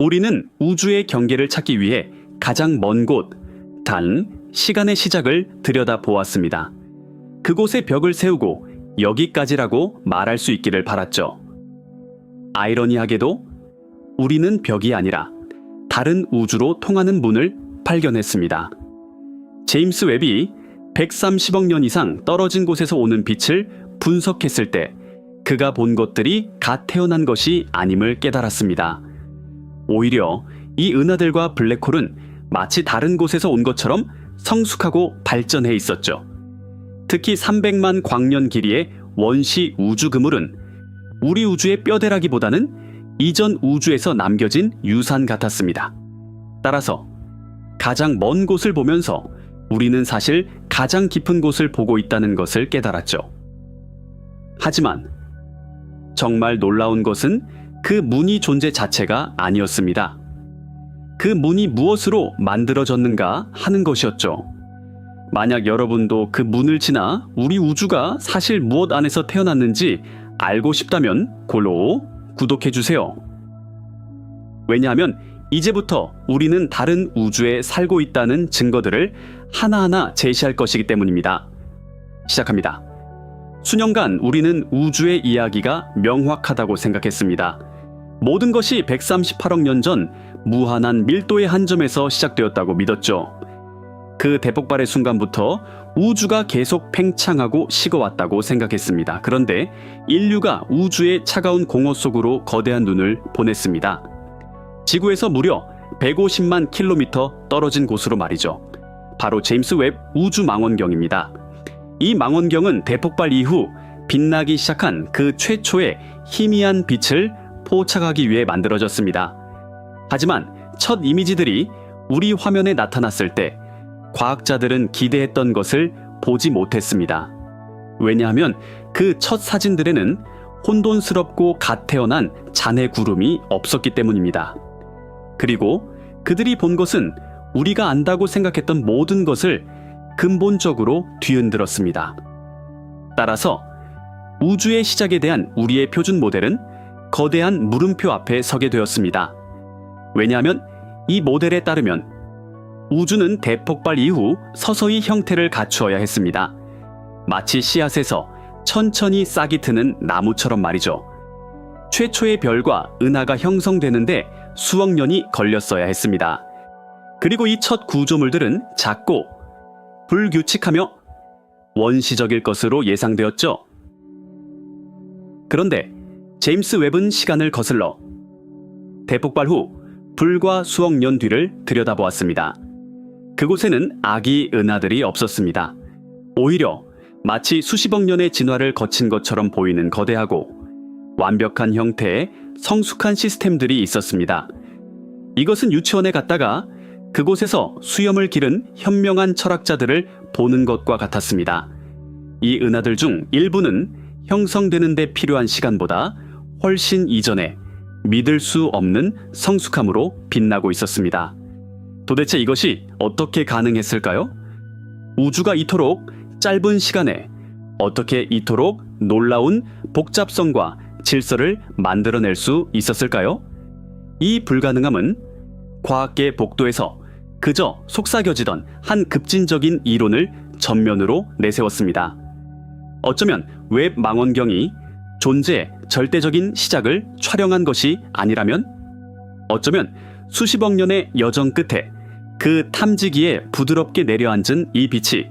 우리는 우주의 경계를 찾기 위해 가장 먼 곳, 단, 시간의 시작을 들여다보았습니다. 그곳에 벽을 세우고 여기까지라고 말할 수 있기를 바랐죠. 아이러니하게도 우리는 벽이 아니라 다른 우주로 통하는 문을 발견했습니다. 제임스 웹이 130억 년 이상 떨어진 곳에서 오는 빛을 분석했을 때 그가 본 것들이 갓 태어난 것이 아님을 깨달았습니다. 오히려 이 은하들과 블랙홀은 마치 다른 곳에서 온 것처럼 성숙하고 발전해 있었죠. 특히 300만 광년 길이의 원시 우주 그물은 우리 우주의 뼈대라기보다는 이전 우주에서 남겨진 유산 같았습니다. 따라서 가장 먼 곳을 보면서 우리는 사실 가장 깊은 곳을 보고 있다는 것을 깨달았죠. 하지만 정말 놀라운 것은 그 문의 존재 자체가 아니었습니다. 그 문이 무엇으로 만들어졌는가 하는 것이었죠. 만약 여러분도 그 문을 지나 우리 우주가 사실 무엇 안에서 태어났는지 알고 싶다면 골로 구독해주세요. 왜냐하면 이제부터 우리는 다른 우주에 살고 있다는 증거들을 하나하나 제시할 것이기 때문입니다. 시작합니다. 수년간 우리는 우주의 이야기가 명확하다고 생각했습니다. 모든 것이 138억 년 전 무한한 밀도의 한 점에서 시작되었다고 믿었죠. 그 대폭발의 순간부터 우주가 계속 팽창하고 식어왔다고 생각했습니다. 그런데 인류가 우주의 차가운 공허 속으로 거대한 눈을 보냈습니다. 지구에서 무려 150만 킬로미터 떨어진 곳으로 말이죠. 바로 제임스 웹 우주망원경입니다. 이 망원경은 대폭발 이후 빛나기 시작한 그 최초의 희미한 빛을 포착하기 위해 만들어졌습니다. 하지만 첫 이미지들이 우리 화면에 나타났을 때 과학자들은 기대했던 것을 보지 못했습니다. 왜냐하면 그 첫 사진들에는 혼돈스럽고 갓 태어난 잔해 구름이 없었기 때문입니다. 그리고 그들이 본 것은 우리가 안다고 생각했던 모든 것을 근본적으로 뒤흔들었습니다. 따라서 우주의 시작에 대한 우리의 표준 모델은 거대한 물음표 앞에 서게 되었습니다. 왜냐하면 이 모델에 따르면 우주는 대폭발 이후 서서히 형태를 갖추어야 했습니다. 마치 씨앗에서 천천히 싹이 트는 나무처럼 말이죠. 최초의 별과 은하가 형성되는데 수억 년이 걸렸어야 했습니다. 그리고 이 첫 구조물들은 작고 불규칙하며 원시적일 것으로 예상되었죠. 그런데 제임스 웹은 시간을 거슬러 대폭발 후 불과 수억 년 뒤를 들여다보았습니다. 그곳에는 아기 은하들이 없었습니다. 오히려 마치 수십억 년의 진화를 거친 것처럼 보이는 거대하고 완벽한 형태의 성숙한 시스템들이 있었습니다. 이것은 유치원에 갔다가 그곳에서 수염을 기른 현명한 철학자들을 보는 것과 같았습니다. 이 은하들 중 일부는 형성되는 데 필요한 시간보다 훨씬 이전에 믿을 수 없는 성숙함으로 빛나고 있었습니다. 도대체 이것이 어떻게 가능했을까요? 우주가 이토록 짧은 시간에 어떻게 이토록 놀라운 복잡성과 질서를 만들어낼 수 있었을까요? 이 불가능함은 과학계 복도에서 그저 속삭여지던 한 급진적인 이론을 전면으로 내세웠습니다. 어쩌면 웹 망원경이 존재의 절대적인 시작을 촬영한 것이 아니라면? 어쩌면 수십억 년의 여정 끝에 그 탐지기에 부드럽게 내려앉은 이 빛이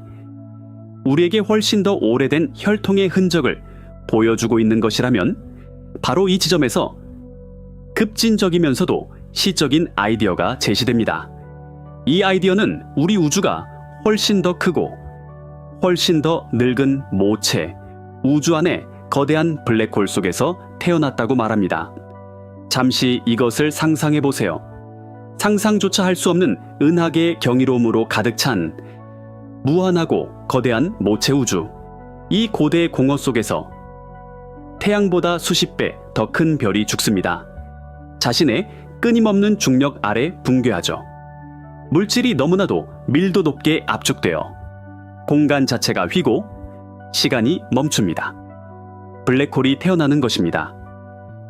우리에게 훨씬 더 오래된 혈통의 흔적을 보여주고 있는 것이라면 바로 이 지점에서 급진적이면서도 시적인 아이디어가 제시됩니다. 이 아이디어는 우리 우주가 훨씬 더 크고 훨씬 더 늙은 모체, 우주 안의 거대한 블랙홀 속에서 태어났다고 말합니다. 잠시 이것을 상상해 보세요. 상상조차 할 수 없는 은하계의 경이로움으로 가득 찬 무한하고 거대한 모체 우주. 이 고대 공허 속에서 태양보다 수십 배 더 큰 별이 죽습니다. 자신의 끊임없는 중력 아래 붕괴하죠. 물질이 너무나도 밀도 높게 압축되어 공간 자체가 휘고 시간이 멈춥니다. 블랙홀이 태어나는 것입니다.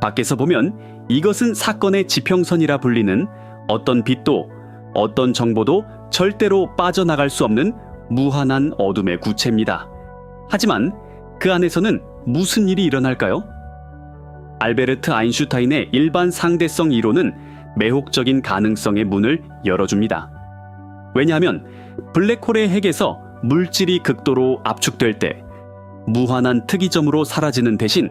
밖에서 보면 이것은 사건의 지평선이라 불리는 어떤 빛도 어떤 정보도 절대로 빠져나갈 수 없는 무한한 어둠의 구체입니다. 하지만 그 안에서는 무슨 일이 일어날까요? 알베르트 아인슈타인의 일반 상대성 이론은 매혹적인 가능성의 문을 열어줍니다. 왜냐하면 블랙홀의 핵에서 물질이 극도로 압축될 때 무한한 특이점으로 사라지는 대신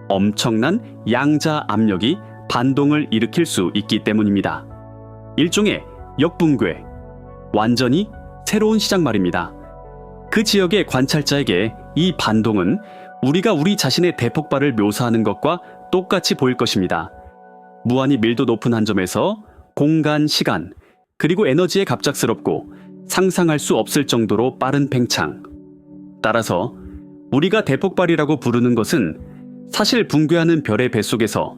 엄청난 양자 압력이 반동을 일으킬 수 있기 때문입니다. 일종의 역붕괴, 완전히 새로운 시작 말입니다. 그 지역의 관찰자에게 이 반동은 우리가 우리 자신의 대폭발을 묘사하는 것과 똑같이 보일 것입니다. 무한히 밀도 높은 한 점에서 공간, 시간, 그리고 에너지에 갑작스럽고 상상할 수 없을 정도로 빠른 팽창. 따라서 우리가 대폭발이라고 부르는 것은 사실 붕괴하는 별의 뱃속에서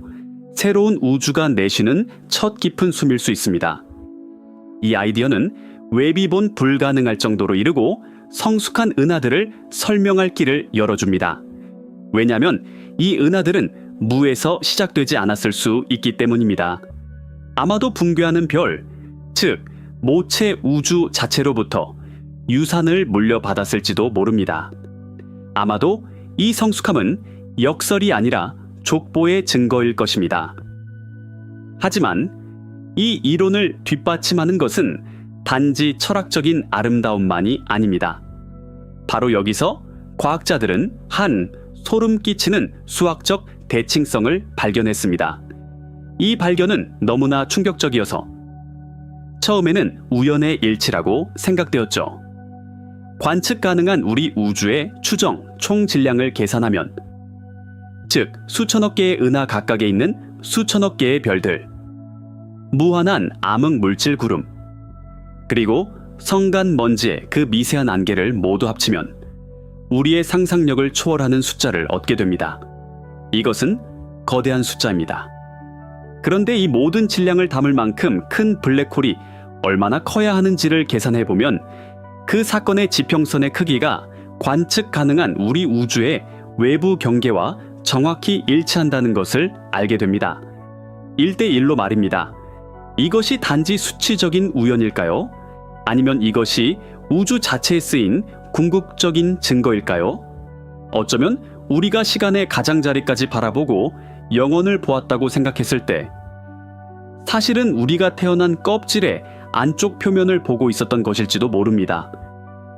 새로운 우주가 내쉬는 첫 깊은 숨일 수 있습니다. 이 아이디어는 웹이 본 불가능할 정도로 이르고 성숙한 은하들을 설명할 길을 열어줍니다. 왜냐하면 이 은하들은 무에서 시작되지 않았을 수 있기 때문입니다. 아마도 붕괴하는 별, 즉 모체 우주 자체로부터 유산을 물려받았을지도 모릅니다. 아마도 이 성숙함은 역설이 아니라 족보의 증거일 것입니다. 하지만 이 이론을 뒷받침하는 것은 단지 철학적인 아름다움만이 아닙니다. 바로 여기서 과학자들은 한 소름 끼치는 수학적 대칭성을 발견했습니다. 이 발견은 너무나 충격적이어서 처음에는 우연의 일치라고 생각되었죠. 관측 가능한 우리 우주의 추정 총 질량을 계산하면, 즉 수천억 개의 은하 각각에 있는 수천억 개의 별들, 무한한 암흑 물질 구름, 그리고 성간 먼지의 그 미세한 안개를 모두 합치면 우리의 상상력을 초월하는 숫자를 얻게 됩니다. 이것은 거대한 숫자입니다. 그런데 이 모든 질량을 담을 만큼 큰 블랙홀이 얼마나 커야 하는지를 계산해보면 그 사건의 지평선의 크기가 관측 가능한 우리 우주의 외부 경계와 정확히 일치한다는 것을 알게 됩니다. 1대1로 말입니다. 이것이 단지 수치적인 우연일까요? 아니면 이것이 우주 자체에 쓰인 궁극적인 증거일까요? 어쩌면 우리가 시간의 가장자리까지 바라보고 영원을 보았다고 생각했을 때 사실은 우리가 태어난 껍질의 안쪽 표면을 보고 있었던 것일지도 모릅니다.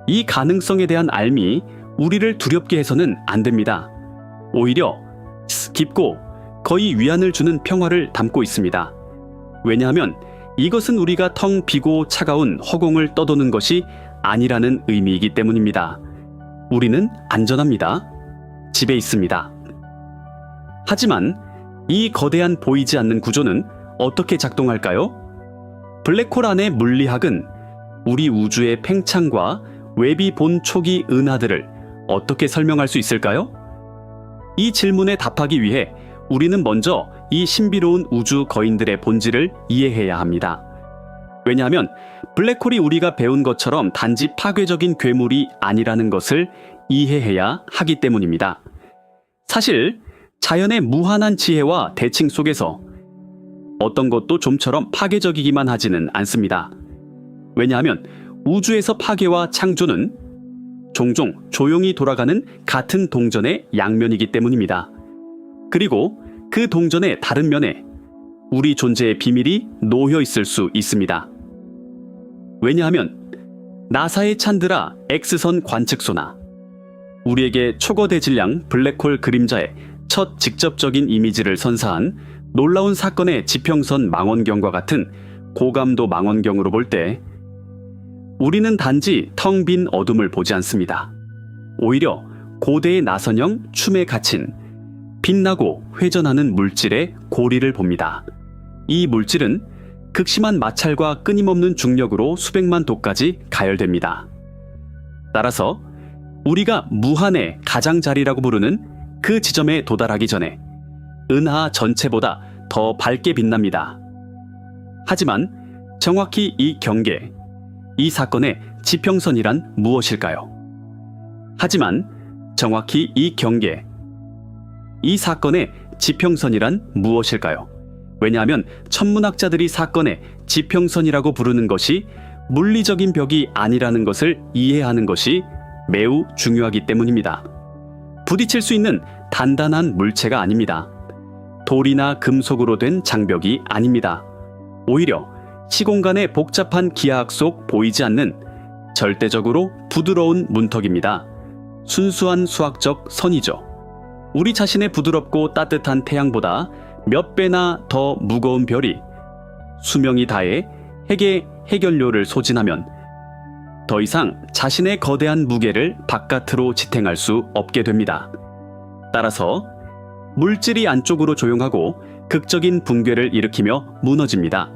이 가능성에 대한 알미 우리를 두렵게 해서는 안 됩니다. 오히려 깊고 거의 위안을 주는 평화를 담고 있습니다. 왜냐하면 이것은 우리가 텅 비고 차가운 허공을 떠도는 것이 아니라는 의미이기 때문입니다. 우리는 안전합니다. 집에 있습니다. 하지만 이 거대한 보이지 않는 구조는 어떻게 작동할까요? 블랙홀 안의 물리학은 우리 우주의 팽창과 웹이 본 초기 은하들을 어떻게 설명할 수 있을까요? 이 질문에 답하기 위해 우리는 먼저 이 신비로운 우주 거인들의 본질을 이해해야 합니다. 왜냐하면 블랙홀이 우리가 배운 것처럼 단지 파괴적인 괴물이 아니라는 것을 이해해야 하기 때문입니다. 사실 자연의 무한한 지혜와 대칭 속에서 어떤 것도 좀처럼 파괴적이기만 하지는 않습니다. 왜냐하면 우주에서 파괴와 창조는 종종 조용히 돌아가는 같은 동전의 양면이기 때문입니다. 그리고 그 동전의 다른 면에 우리 존재의 비밀이 놓여 있을 수 있습니다. 왜냐하면 나사의 찬드라 X선 관측소나 우리에게 초거대 질량 블랙홀 그림자의 첫 직접적인 이미지를 선사한 놀라운 사건의 지평선 망원경과 같은 고감도 망원경으로 볼 때 우리는 단지 텅 빈 어둠을 보지 않습니다. 오히려 고대의 나선형 춤에 갇힌 빛나고 회전하는 물질의 고리를 봅니다. 이 물질은 극심한 마찰과 끊임없는 중력으로 수백만 도까지 가열됩니다. 따라서 우리가 무한의 가장자리라고 부르는 그 지점에 도달하기 전에 은하 전체보다 더 밝게 빛납니다. 하지만 정확히 이 경계, 이 사건의 지평선이란 무엇일까요? 하지만 정확히 이 경계, 이 사건의 지평선이란 무엇일까요? 왜냐하면 천문학자들이 사건의 지평선이라고 부르는 것이 물리적인 벽이 아니라는 것을 이해하는 것이 매우 중요하기 때문입니다. 부딪힐 수 있는 단단한 물체가 아닙니다. 돌이나 금속으로 된 장벽이 아닙니다. 오히려 시공간의 복잡한 기하학 속 보이지 않는 절대적으로 부드러운 문턱입니다. 순수한 수학적 선이죠. 우리 자신의 부드럽고 따뜻한 태양보다 몇 배나 더 무거운 별이 수명이 다해 핵의 해결료를 소진하면 더 이상 자신의 거대한 무게를 바깥으로 지탱할 수 없게 됩니다. 따라서 물질이 안쪽으로 조용하고 극적인 붕괴를 일으키며 무너집니다.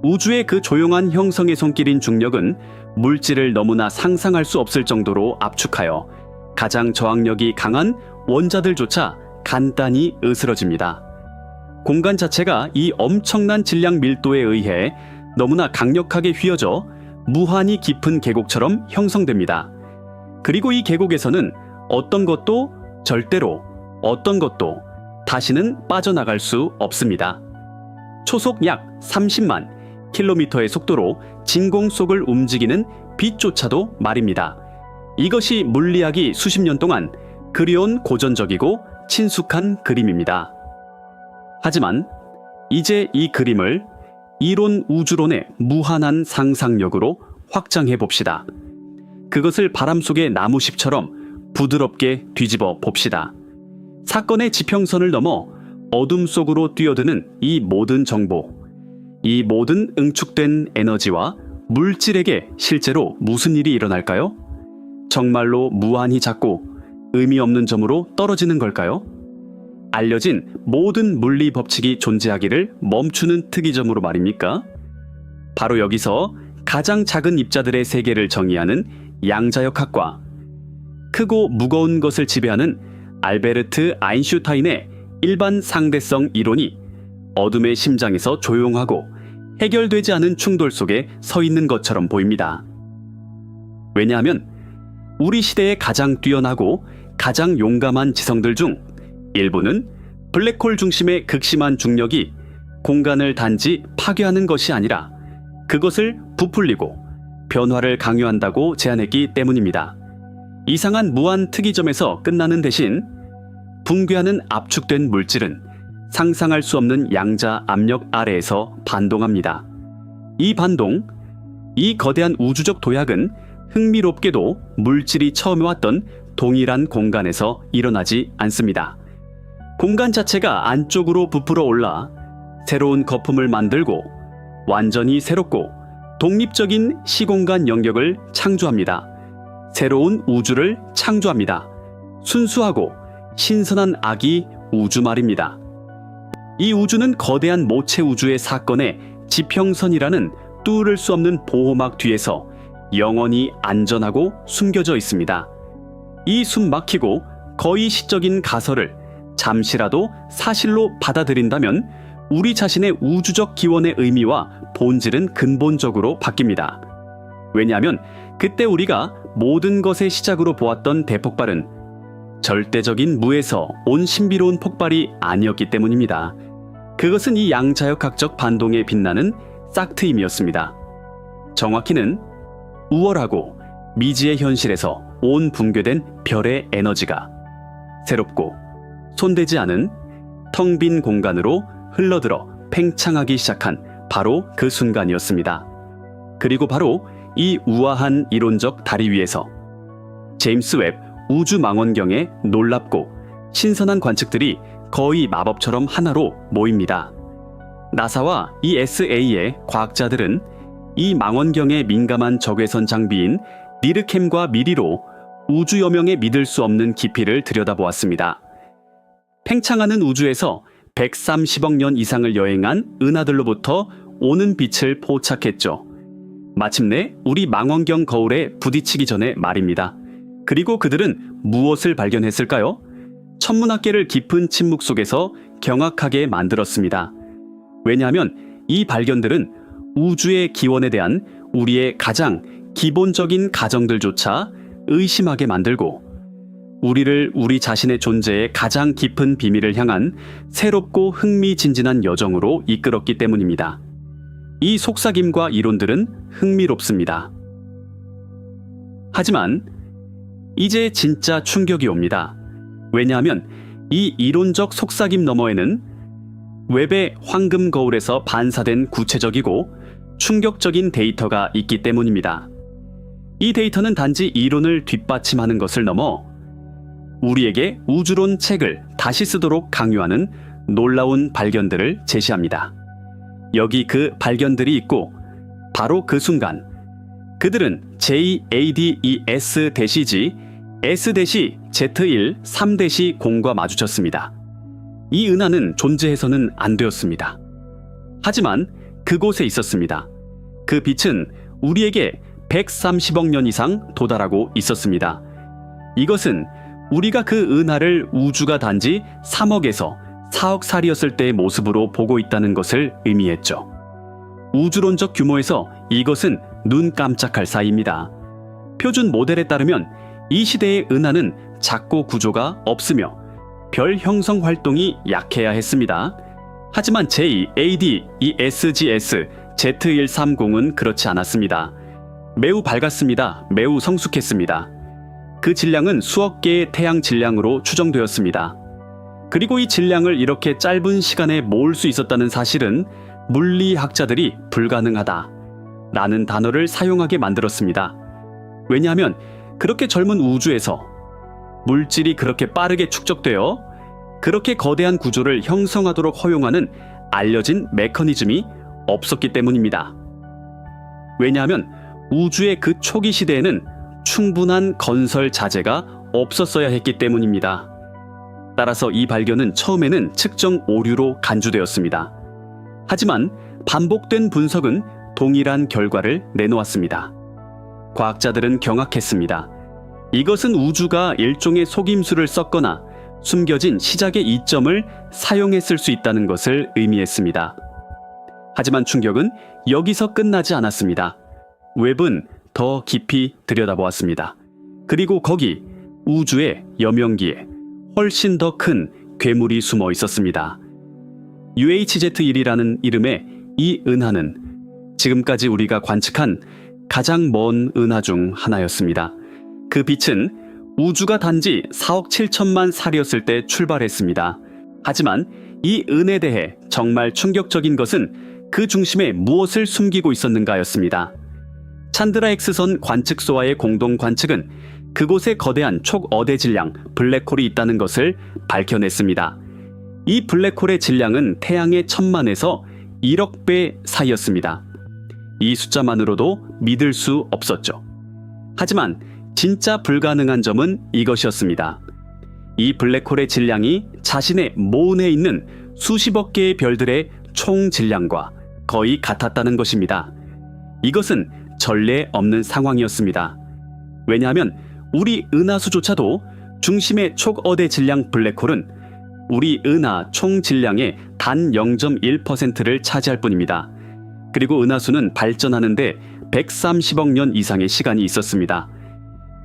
우주의 그 조용한 형성의 손길인 중력은 물질을 너무나 상상할 수 없을 정도로 압축하여 가장 저항력이 강한 원자들조차 간단히 으스러집니다. 공간 자체가 이 엄청난 질량 밀도에 의해 너무나 강력하게 휘어져 무한히 깊은 계곡처럼 형성됩니다. 그리고 이 계곡에서는 어떤 것도 절대로 어떤 것도 다시는 빠져나갈 수 없습니다. 초속 약 30만 킬로미터의 속도로 진공 속을 움직이는 빛조차도 말입니다. 이것이 물리학이 수십 년 동안 그리운 고전적이고 친숙한 그림입니다. 하지만 이제 이 그림을 이론 우주론의 무한한 상상력으로 확장해 봅시다. 그것을 바람 속의 나무십처럼 부드럽게 뒤집어 봅시다. 사건의 지평선을 넘어 어둠 속으로 뛰어드는 이 모든 정보, 이 모든 응축된 에너지와 물질에게 실제로 무슨 일이 일어날까요? 정말로 무한히 작고 의미 없는 점으로 떨어지는 걸까요? 알려진 모든 물리 법칙이 존재하기를 멈추는 특이점으로 말입니까? 바로 여기서 가장 작은 입자들의 세계를 정의하는 양자역학과 크고 무거운 것을 지배하는 알베르트 아인슈타인의 일반 상대성 이론이 어둠의 심장에서 조용하고 해결되지 않은 충돌 속에 서 있는 것처럼 보입니다. 왜냐하면 우리 시대의 가장 뛰어나고 가장 용감한 지성들 중 일부는 블랙홀 중심의 극심한 중력이 공간을 단지 파괴하는 것이 아니라 그것을 부풀리고 변화를 강요한다고 제안했기 때문입니다. 이상한 무한 특이점에서 끝나는 대신 붕괴하는 압축된 물질은 상상할 수 없는 양자 압력 아래에서 반동합니다. 이 반동, 이 거대한 우주적 도약은 흥미롭게도 물질이 처음에 왔던 동일한 공간에서 일어나지 않습니다. 공간 자체가 안쪽으로 부풀어 올라 새로운 거품을 만들고 완전히 새롭고 독립적인 시공간 영역을 창조합니다. 새로운 우주를 창조합니다. 순수하고 신선한 아기 우주 말입니다. 이 우주는 거대한 모체 우주의 사건의 지평선이라는 뚫을 수 없는 보호막 뒤에서 영원히 안전하고 숨겨져 있습니다. 이 숨막히고 거의 시적인 가설을 잠시라도 사실로 받아들인다면 우리 자신의 우주적 기원의 의미와 본질은 근본적으로 바뀝니다. 왜냐하면 그때 우리가 모든 것의 시작으로 보았던 대폭발은 절대적인 무에서 온 신비로운 폭발이 아니었기 때문입니다. 그것은 이 양자역학적 반동에 빛나는 싹트임이었습니다. 정확히는 우월하고 미지의 현실에서 온 붕괴된 별의 에너지가 새롭고 손대지 않은 텅 빈 공간으로 흘러들어 팽창하기 시작한 바로 그 순간이었습니다. 그리고 바로 이 우아한 이론적 다리 위에서 제임스 웹 우주망원경의 놀랍고 신선한 관측들이 거의 마법처럼 하나로 모입니다. 나사와 ESA의 과학자들은 이 망원경의 민감한 적외선 장비인 니르캠과 미리로 우주 여명에 믿을 수 없는 깊이를 들여다보았습니다. 팽창하는 우주에서 130억 년 이상을 여행한 은하들로부터 오는 빛을 포착했죠. 마침내 우리 망원경 거울에 부딪히기 전에 말입니다. 그리고 그들은 무엇을 발견했을까요? 천문학계를 깊은 침묵 속에서 경악하게 만들었습니다. 왜냐하면 이 발견들은 우주의 기원에 대한 우리의 가장 기본적인 가정들조차 의심하게 만들고 우리를 우리 자신의 존재의 가장 깊은 비밀을 향한 새롭고 흥미진진한 여정으로 이끌었기 때문입니다. 이 속삭임과 이론들은 흥미롭습니다. 하지만 이제 진짜 충격이 옵니다. 왜냐하면 이 이론적 속삭임 너머에는 웹의 황금 거울에서 반사된 구체적이고 충격적인 데이터가 있기 때문입니다. 이 데이터는 단지 이론을 뒷받침하는 것을 넘어 우리에게 우주론 책을 다시 쓰도록 강요하는 놀라운 발견들을 제시합니다. 여기 그 발견들이 있고 바로 그 순간 그들은 JADES-G S-Z1 3-0과 마주쳤습니다. 이 은하는 존재해서는 안 되었습니다. 하지만 그곳에 있었습니다. 그 빛은 우리에게 130억 년 이상 도달하고 있었습니다. 이것은 우리가 그 은하를 우주가 단지 3억에서 4억 살이었을 때의 모습으로 보고 있다는 것을 의미했죠. 우주론적 규모에서 이것은 눈 깜짝할 사이입니다. 표준 모델에 따르면 이 시대의 은하는 작고 구조가 없으며 별 형성 활동이 약해야 했습니다. 하지만 JADES-G Z130은 그렇지 않았습니다. 매우 밝았습니다. 매우 성숙했습니다. 그 질량은 수억 개의 태양 질량으로 추정되었습니다. 그리고 이 질량을 이렇게 짧은 시간에 모을 수 있었다는 사실은 물리학자들이 불가능하다라는 단어를 사용하게 만들었습니다. 왜냐하면 그렇게 젊은 우주에서 물질이 그렇게 빠르게 축적되어 그렇게 거대한 구조를 형성하도록 허용하는 알려진 메커니즘이 없었기 때문입니다. 왜냐하면 우주의 그 초기 시대에는 충분한 건설 자재가 없었어야 했기 때문입니다. 따라서 이 발견은 처음에는 측정 오류로 간주되었습니다. 하지만 반복된 분석은 동일한 결과를 내놓았습니다. 과학자들은 경악했습니다. 이것은 우주가 일종의 속임수를 썼거나 숨겨진 시작의 이점을 사용했을 수 있다는 것을 의미했습니다. 하지만 충격은 여기서 끝나지 않았습니다. 웹은 더 깊이 들여다보았습니다. 그리고 거기 우주의 여명기에 훨씬 더 큰 괴물이 숨어 있었습니다. UHZ1이라는 이름의 이 은하는 지금까지 우리가 관측한 가장 먼 은하 중 하나였습니다. 그 빛은 우주가 단지 4억 7천만 살이었을 때 출발했습니다. 하지만 이 은에 대해 정말 충격적인 것은 그 중심에 무엇을 숨기고 있었는가였습니다. 찬드라 X선 관측소와의 공동 관측은 그곳에 거대한 촉어대 질량 블랙홀이 있다는 것을 밝혀냈습니다. 이 블랙홀의 질량은 태양의 1000만에서 1억 배 사이였습니다. 이 숫자만으로도 믿을 수 없었죠. 하지만 진짜 불가능한 점은 이것이었습니다. 이 블랙홀의 질량이 자신의 모은에 있는 수십억 개의 별들의 총 질량과 거의 같았다는 것입니다. 이것은 전례 없는 상황이었습니다. 왜냐하면 우리 은하수조차도 중심의 촉어대 질량 블랙홀은 우리 은하 총 질량의 단 0.1%를 차지할 뿐입니다. 그리고 은하수는 발전하는데 130억 년 이상의 시간이 있었습니다.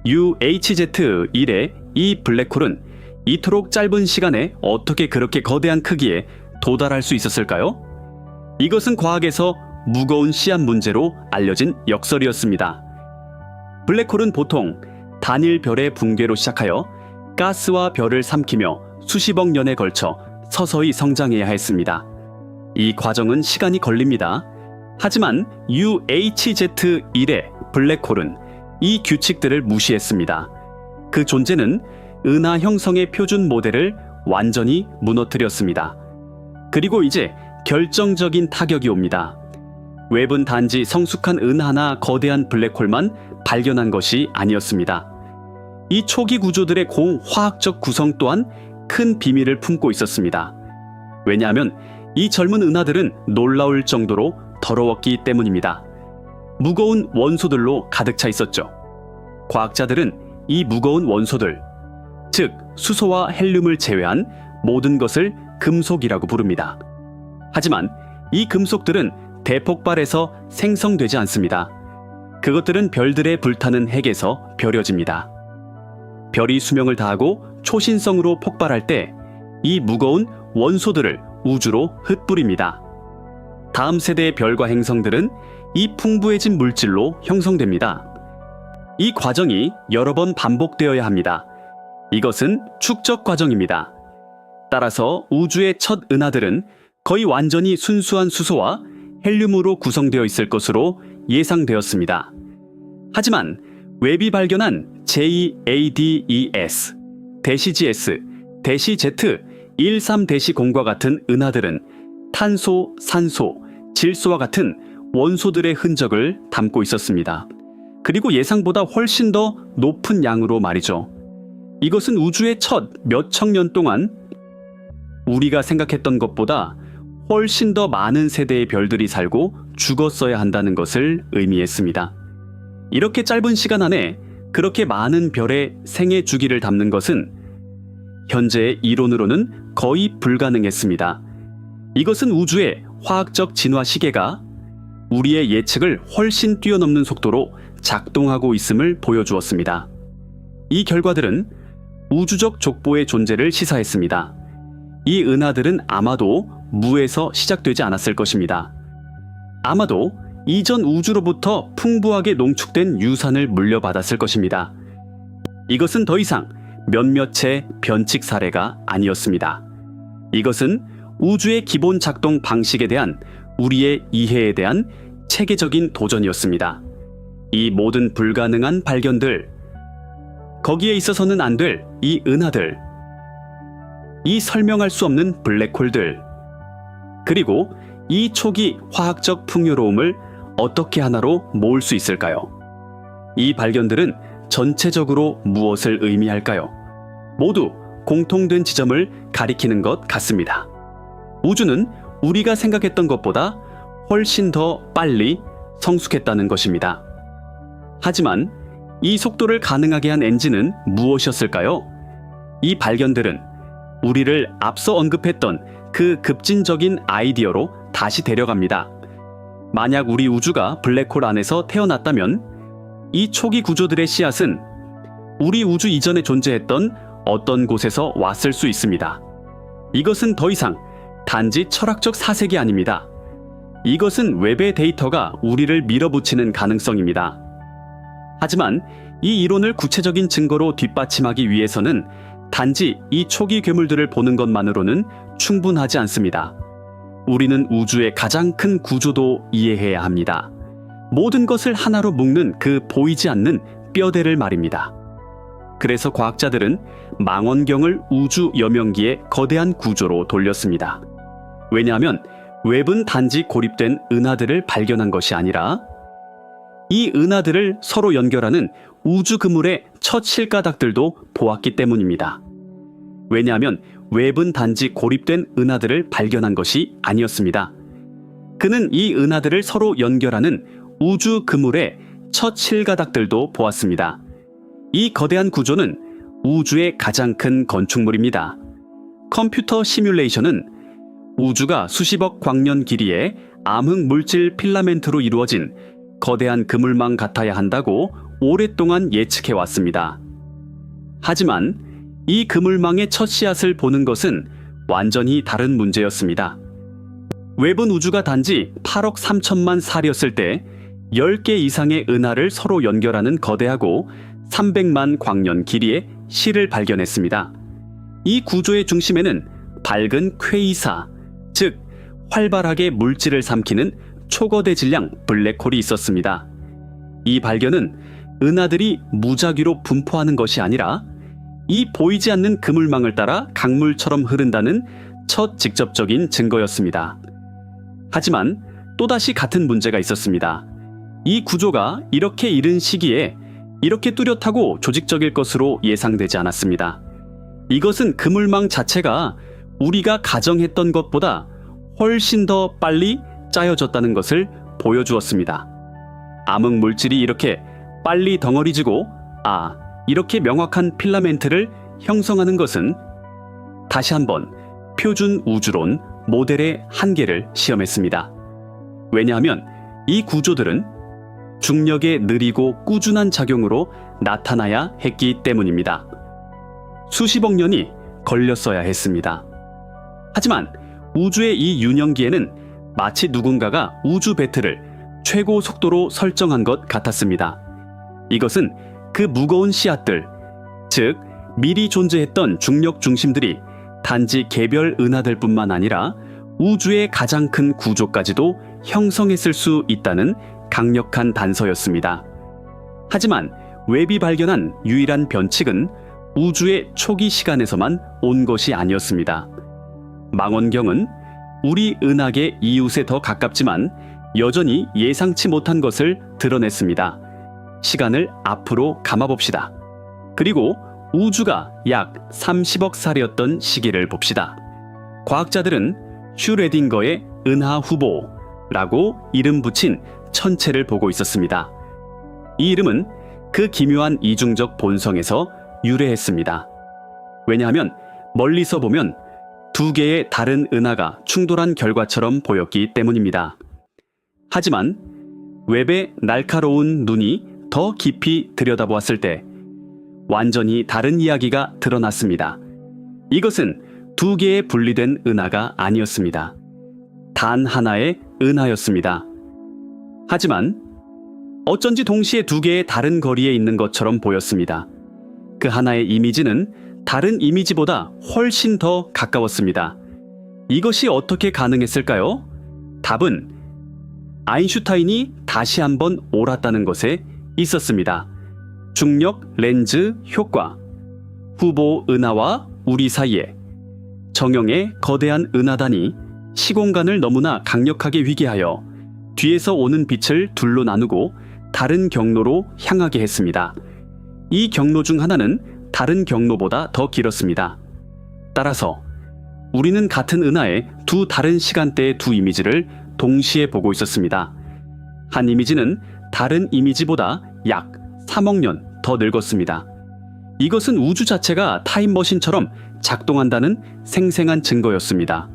UHZ1의 이 블랙홀은 이토록 짧은 시간에 어떻게 그렇게 거대한 크기에 도달할 수 있었을까요? 이것은 과학에서 무거운 시한 문제로 알려진 역설이었습니다. 블랙홀은 보통 단일 별의 붕괴로 시작하여 가스와 별을 삼키며 수십억 년에 걸쳐 서서히 성장해야 했습니다. 이 과정은 시간이 걸립니다. 하지만 UHZ1의 블랙홀은 이 규칙들을 무시했습니다. 그 존재는 은하 형성의 표준 모델을 완전히 무너뜨렸습니다. 그리고 이제 결정적인 타격이 옵니다. 웹은 단지 성숙한 은하나 거대한 블랙홀만 발견한 것이 아니었습니다. 이 초기 구조들의 공화학적 구성 또한 큰 비밀을 품고 있었습니다. 왜냐하면 이 젊은 은하들은 놀라울 정도로 더러웠기 때문입니다. 무거운 원소들로 가득 차 있었죠. 과학자들은 이 무거운 원소들, 즉 수소와 헬륨을 제외한 모든 것을 금속이라고 부릅니다. 하지만 이 금속들은 대폭발해서 생성되지 않습니다. 그것들은 별들의 불타는 핵에서 벼려집니다. 별이 수명을 다하고 초신성으로 폭발할 때 이 무거운 원소들을 우주로 흩뿌립니다. 다음 세대의 별과 행성들은 이 풍부해진 물질로 형성됩니다. 이 과정이 여러 번 반복되어야 합니다. 이것은 축적 과정입니다. 따라서 우주의 첫 은하들은 거의 완전히 순수한 수소와 헬륨으로 구성되어 있을 것으로 예상되었습니다. 하지만 웹이 발견한 JADES, 대시-GS, 대시-Z13-0과 같은 은하들은 탄소, 산소, 질소와 같은 원소들의 흔적을 담고 있었습니다. 그리고 예상보다 훨씬 더 높은 양으로 말이죠. 이것은 우주의 첫 몇천 년 동안 우리가 생각했던 것보다 훨씬 더 많은 세대의 별들이 살고 죽었어야 한다는 것을 의미했습니다. 이렇게 짧은 시간 안에 그렇게 많은 별의 생애 주기를 담는 것은 현재의 이론으로는 거의 불가능했습니다. 이것은 우주의 화학적 진화 시계가 우리의 예측을 훨씬 뛰어넘는 속도로 작동하고 있음을 보여주었습니다. 이 결과들은 우주적 족보의 존재를 시사했습니다. 이 은하들은 아마도 무에서 시작되지 않았을 것입니다. 아마도 이전 우주로부터 풍부하게 농축된 유산을 물려받았을 것입니다. 이것은 더 이상 몇몇의 변칙 사례가 아니었습니다. 이것은 우주의 기본 작동 방식에 대한 우리의 이해에 대한 체계적인 도전이었습니다. 이 모든 불가능한 발견들, 거기에 있어서는 안 될 이 은하들, 이 설명할 수 없는 블랙홀들, 그리고 이 초기 화학적 풍요로움을 어떻게 하나로 모을 수 있을까요? 이 발견들은 전체적으로 무엇을 의미할까요? 모두 공통된 지점을 가리키는 것 같습니다. 우주는 우리가 생각했던 것보다 훨씬 더 빨리 성숙했다는 것입니다. 하지만 이 속도를 가능하게 한 엔진은 무엇이었을까요? 이 발견들은 우리를 앞서 언급했던 그 급진적인 아이디어로 다시 데려갑니다. 만약 우리 우주가 블랙홀 안에서 태어났다면 이 초기 구조들의 씨앗은 우리 우주 이전에 존재했던 어떤 곳에서 왔을 수 있습니다. 이것은 더 이상 단지 철학적 사색이 아닙니다. 이것은 웹의 데이터가 우리를 밀어붙이는 가능성입니다. 하지만 이 이론을 구체적인 증거로 뒷받침하기 위해서는 단지 이 초기 괴물들을 보는 것만으로는 충분하지 않습니다. 우리는 우주의 가장 큰 구조도 이해해야 합니다. 모든 것을 하나로 묶는 그 보이지 않는 뼈대를 말입니다. 그래서 과학자들은 망원경을 우주 여명기의 거대한 구조로 돌렸습니다. 왜냐하면 웹은 단지 고립된 은하들을 발견한 것이 아니라 이 은하들을 서로 연결하는 우주 그물의 첫 실가닥들도 보았기 때문입니다. 왜냐하면 웹은 단지 고립된 은하들을 발견한 것이 아니었습니다. 그는 이 은하들을 서로 연결하는 우주 그물의 첫 실가닥들도 보았습니다. 이 거대한 구조는 우주의 가장 큰 건축물입니다. 컴퓨터 시뮬레이션은 우주가 수십억 광년 길이의 암흑 물질 필라멘트로 이루어진 거대한 그물망 같아야 한다고 오랫동안 예측해 왔습니다. 하지만 이 그물망의 첫 씨앗을 보는 것은 완전히 다른 문제였습니다. 웹은 우주가 단지 8억 3천만 살이었을 때 10개 이상의 은하를 서로 연결하는 거대하고 300만 광년 길이의 실을 발견했습니다. 이 구조의 중심에는 밝은 퀘이사, 즉 활발하게 물질을 삼키는 초거대 질량 블랙홀이 있었습니다. 이 발견은 은하들이 무작위로 분포하는 것이 아니라 이 보이지 않는 그물망을 따라 강물처럼 흐른다는 첫 직접적인 증거였습니다. 하지만 또다시 같은 문제가 있었습니다. 이 구조가 이렇게 이른 시기에 이렇게 뚜렷하고 조직적일 것으로 예상되지 않았습니다. 이것은 그물망 자체가 우리가 가정했던 것보다 훨씬 더 빨리 짜여졌다는 것을 보여주었습니다. 암흑 물질이 이렇게 빨리 덩어리지고 이렇게 명확한 필라멘트를 형성하는 것은 다시 한번 표준 우주론 모델의 한계를 시험했습니다. 왜냐하면 이 구조들은 중력의 느리고 꾸준한 작용으로 나타나야 했기 때문입니다. 수십억 년이 걸렸어야 했습니다. 하지만 우주의 이 유년기에는 마치 누군가가 우주 배틀을 최고 속도로 설정한 것 같았습니다. 이것은 그 무거운 씨앗들, 즉 미리 존재했던 중력 중심들이 단지 개별 은하들 뿐만 아니라 우주의 가장 큰 구조까지도 형성했을 수 있다는 강력한 단서였습니다. 하지만 웹이 발견한 유일한 변칙은 우주의 초기 시간에서만 온 것이 아니었습니다. 망원경은 우리 은하계 이웃에 더 가깝지만 여전히 예상치 못한 것을 드러냈습니다. 시간을 앞으로 감아봅시다. 그리고 우주가 약 30억 살이었던 시기를 봅시다. 과학자들은 슈레딩거의 은하 후보라고 이름 붙인 천체를 보고 있었습니다. 이 이름은 그 기묘한 이중적 본성에서 유래했습니다. 왜냐하면 멀리서 보면 두 개의 다른 은하가 충돌한 결과처럼 보였기 때문입니다. 하지만 웹의 날카로운 눈이 더 깊이 들여다보았을 때 완전히 다른 이야기가 드러났습니다. 이것은 두 개의 분리된 은하가 아니었습니다. 단 하나의 은하였습니다. 하지만 어쩐지 동시에 두 개의 다른 거리에 있는 것처럼 보였습니다. 그 하나의 이미지는 다른 이미지보다 훨씬 더 가까웠습니다. 이것이 어떻게 가능했을까요? 답은 아인슈타인이 다시 한번 옳았다는 것에 있었습니다. 중력 렌즈 효과. 후보 은하와 우리 사이에 정형의 거대한 은하단이 시공간을 너무나 강력하게 위계하여 뒤에서 오는 빛을 둘로 나누고 다른 경로로 향하게 했습니다. 이 경로 중 하나는 다른 경로보다 더 길었습니다. 따라서 우리는 같은 은하의 두 다른 시간대의 두 이미지를 동시에 보고 있었습니다. 한 이미지는 다른 이미지보다 약 3억 년 더 늙었습니다. 이것은 우주 자체가 타임머신처럼 작동한다는 생생한 증거였습니다.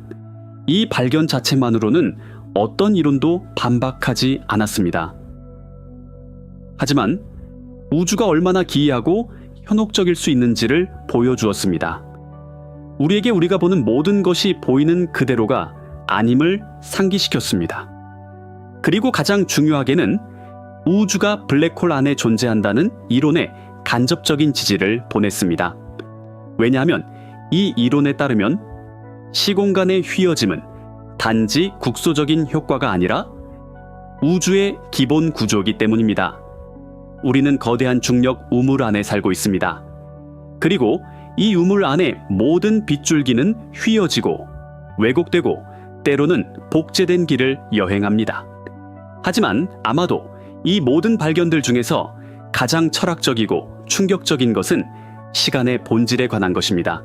이 발견 자체만으로는 어떤 이론도 반박하지 않았습니다. 하지만 우주가 얼마나 기이하고 현혹적일 수 있는지를 보여주었습니다. 우리에게 우리가 보는 모든 것이 보이는 그대로가 아님을 상기시켰습니다. 그리고 가장 중요하게는 우주가 블랙홀 안에 존재한다는 이론에 간접적인 지지를 보냈습니다. 왜냐하면 이 이론에 따르면 시공간의 휘어짐은 단지 국소적인 효과가 아니라 우주의 기본 구조이기 때문입니다. 우리는 거대한 중력 우물 안에 살고 있습니다. 그리고 이 우물 안에 모든 빗줄기는 휘어지고 왜곡되고 때로는 복제된 길을 여행합니다. 하지만 아마도 이 모든 발견들 중에서 가장 철학적이고 충격적인 것은 시간의 본질에 관한 것입니다.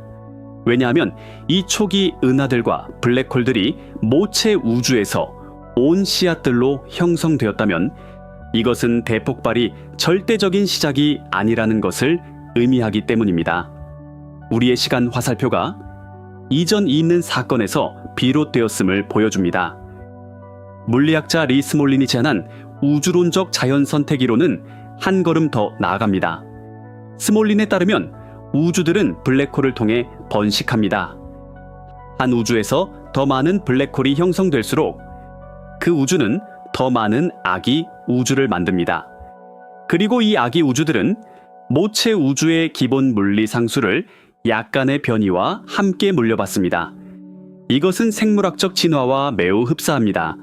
왜냐하면 이 초기 은하들과 블랙홀들이 모체 우주에서 온 씨앗들로 형성되었다면 이것은 대폭발이 절대적인 시작이 아니라는 것을 의미하기 때문입니다. 우리의 시간 화살표가 이전이 있는 사건에서 비롯되었음을 보여줍니다. 물리학자 리 스몰린이 제안한 우주론적 자연 선택 이론은 한 걸음 더 나아갑니다. 스몰린에 따르면 우주들은 블랙홀을 통해 번식합니다. 한 우주에서 더 많은 블랙홀이 형성될수록 그 우주는 더 많은 아기 우주를 만듭니다. 그리고 이 아기 우주들은 모체 우주의 기본 물리 상수를 약간의 변이와 함께 물려받습니다. 이것은 생물학적 진화와 매우 흡사합니다.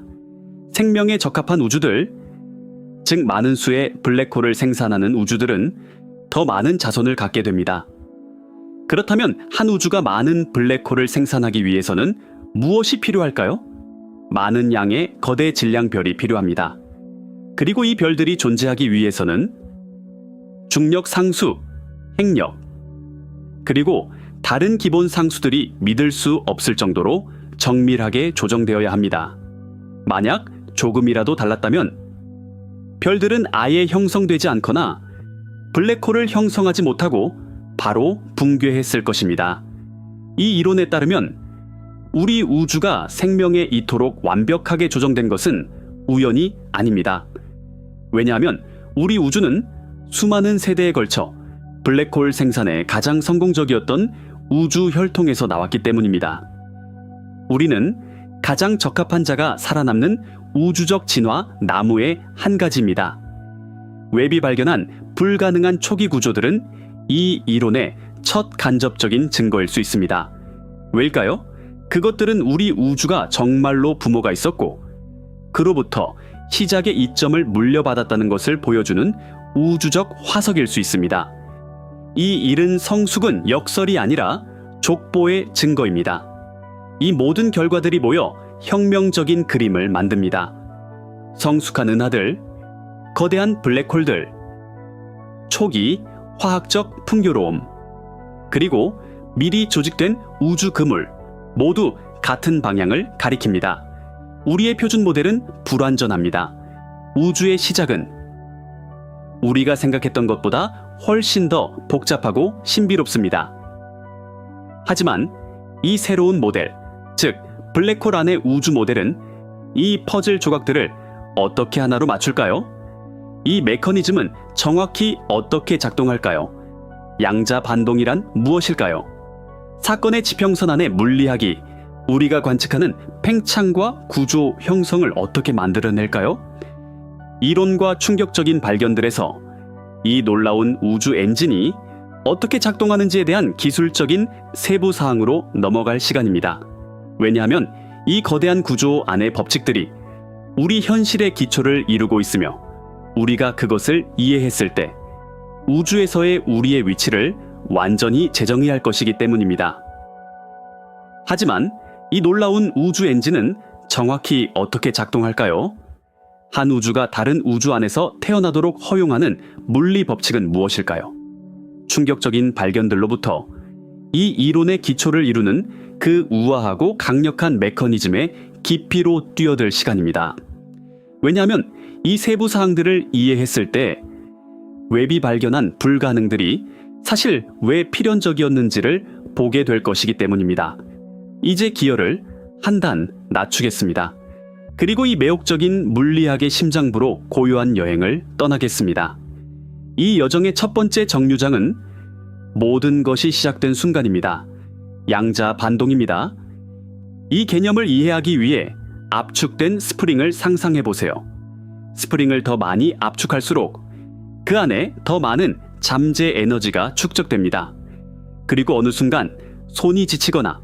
생명에 적합한 우주들, 즉 많은 수의 블랙홀을 생산하는 우주들은 더 많은 자손을 갖게 됩니다. 그렇다면 한 우주가 많은 블랙홀을 생산하기 위해서는 무엇이 필요할까요? 많은 양의 거대 질량별이 필요합니다. 그리고 이 별들이 존재하기 위해서는 중력 상수, 핵력, 그리고 다른 기본 상수들이 믿을 수 없을 정도로 정밀하게 조정되어야 합니다. 만약 조금이라도 달랐다면 별들은 아예 형성되지 않거나 블랙홀을 형성하지 못하고 바로 붕괴했을 것입니다. 이 이론에 따르면 우리 우주가 생명에 이토록 완벽하게 조정된 것은 우연이 아닙니다. 왜냐하면 우리 우주는 수많은 세대에 걸쳐 블랙홀 생산에 가장 성공적이었던 우주 혈통에서 나왔기 때문입니다. 우리는 가장 적합한 자가 살아남는 우주적 진화 나무의 한 가지입니다. 웹이 발견한 불가능한 초기 구조들은 이 이론의 첫 간접적인 증거일 수 있습니다. 왜일까요? 그것들은 우리 우주가 정말로 부모가 있었고 그로부터 시작의 이점을 물려받았다는 것을 보여주는 우주적 화석일 수 있습니다. 이 일은 성숙은 역설이 아니라 족보의 증거입니다. 이 모든 결과들이 모여 혁명적인 그림을 만듭니다. 성숙한 은하들, 거대한 블랙홀들, 초기 화학적 풍요로움, 그리고 미리 조직된 우주 그물 모두 같은 방향을 가리킵니다. 우리의 표준 모델은 불완전합니다. 우주의 시작은 우리가 생각했던 것보다 훨씬 더 복잡하고 신비롭습니다. 하지만 이 새로운 모델, 즉 블랙홀 안의 우주 모델은 이 퍼즐 조각들을 어떻게 하나로 맞출까요? 이 메커니즘은 정확히 어떻게 작동할까요? 양자 반동이란 무엇일까요? 사건의 지평선 안의 물리학이 우리가 관측하는 팽창과 구조 형성을 어떻게 만들어낼까요? 이론과 충격적인 발견들에서 이 놀라운 우주 엔진이 어떻게 작동하는지에 대한 기술적인 세부 사항으로 넘어갈 시간입니다. 왜냐하면 이 거대한 구조 안의 법칙들이 우리 현실의 기초를 이루고 있으며 우리가 그것을 이해했을 때 우주에서의 우리의 위치를 완전히 재정의할 것이기 때문입니다. 하지만 이 놀라운 우주 엔진은 정확히 어떻게 작동할까요? 한 우주가 다른 우주 안에서 태어나도록 허용하는 물리 법칙은 무엇일까요? 충격적인 발견들로부터 이 이론의 기초를 이루는 그 우아하고 강력한 메커니즘의 깊이로 뛰어들 시간입니다. 왜냐하면 이 세부 사항들을 이해했을 때 웹이 발견한 불가능들이 사실 왜 필연적이었는지를 보게 될 것이기 때문입니다. 이제 기여를 한 단 낮추겠습니다. 그리고 이 매혹적인 물리학의 심장부로 고요한 여행을 떠나겠습니다. 이 여정의 첫 번째 정류장은 모든 것이 시작된 순간입니다. 양자 반동입니다. 이 개념을 이해하기 위해 압축된 스프링을 상상해 보세요. 스프링을 더 많이 압축할수록 그 안에 더 많은 잠재 에너지가 축적됩니다. 그리고 어느 순간 손이 지치거나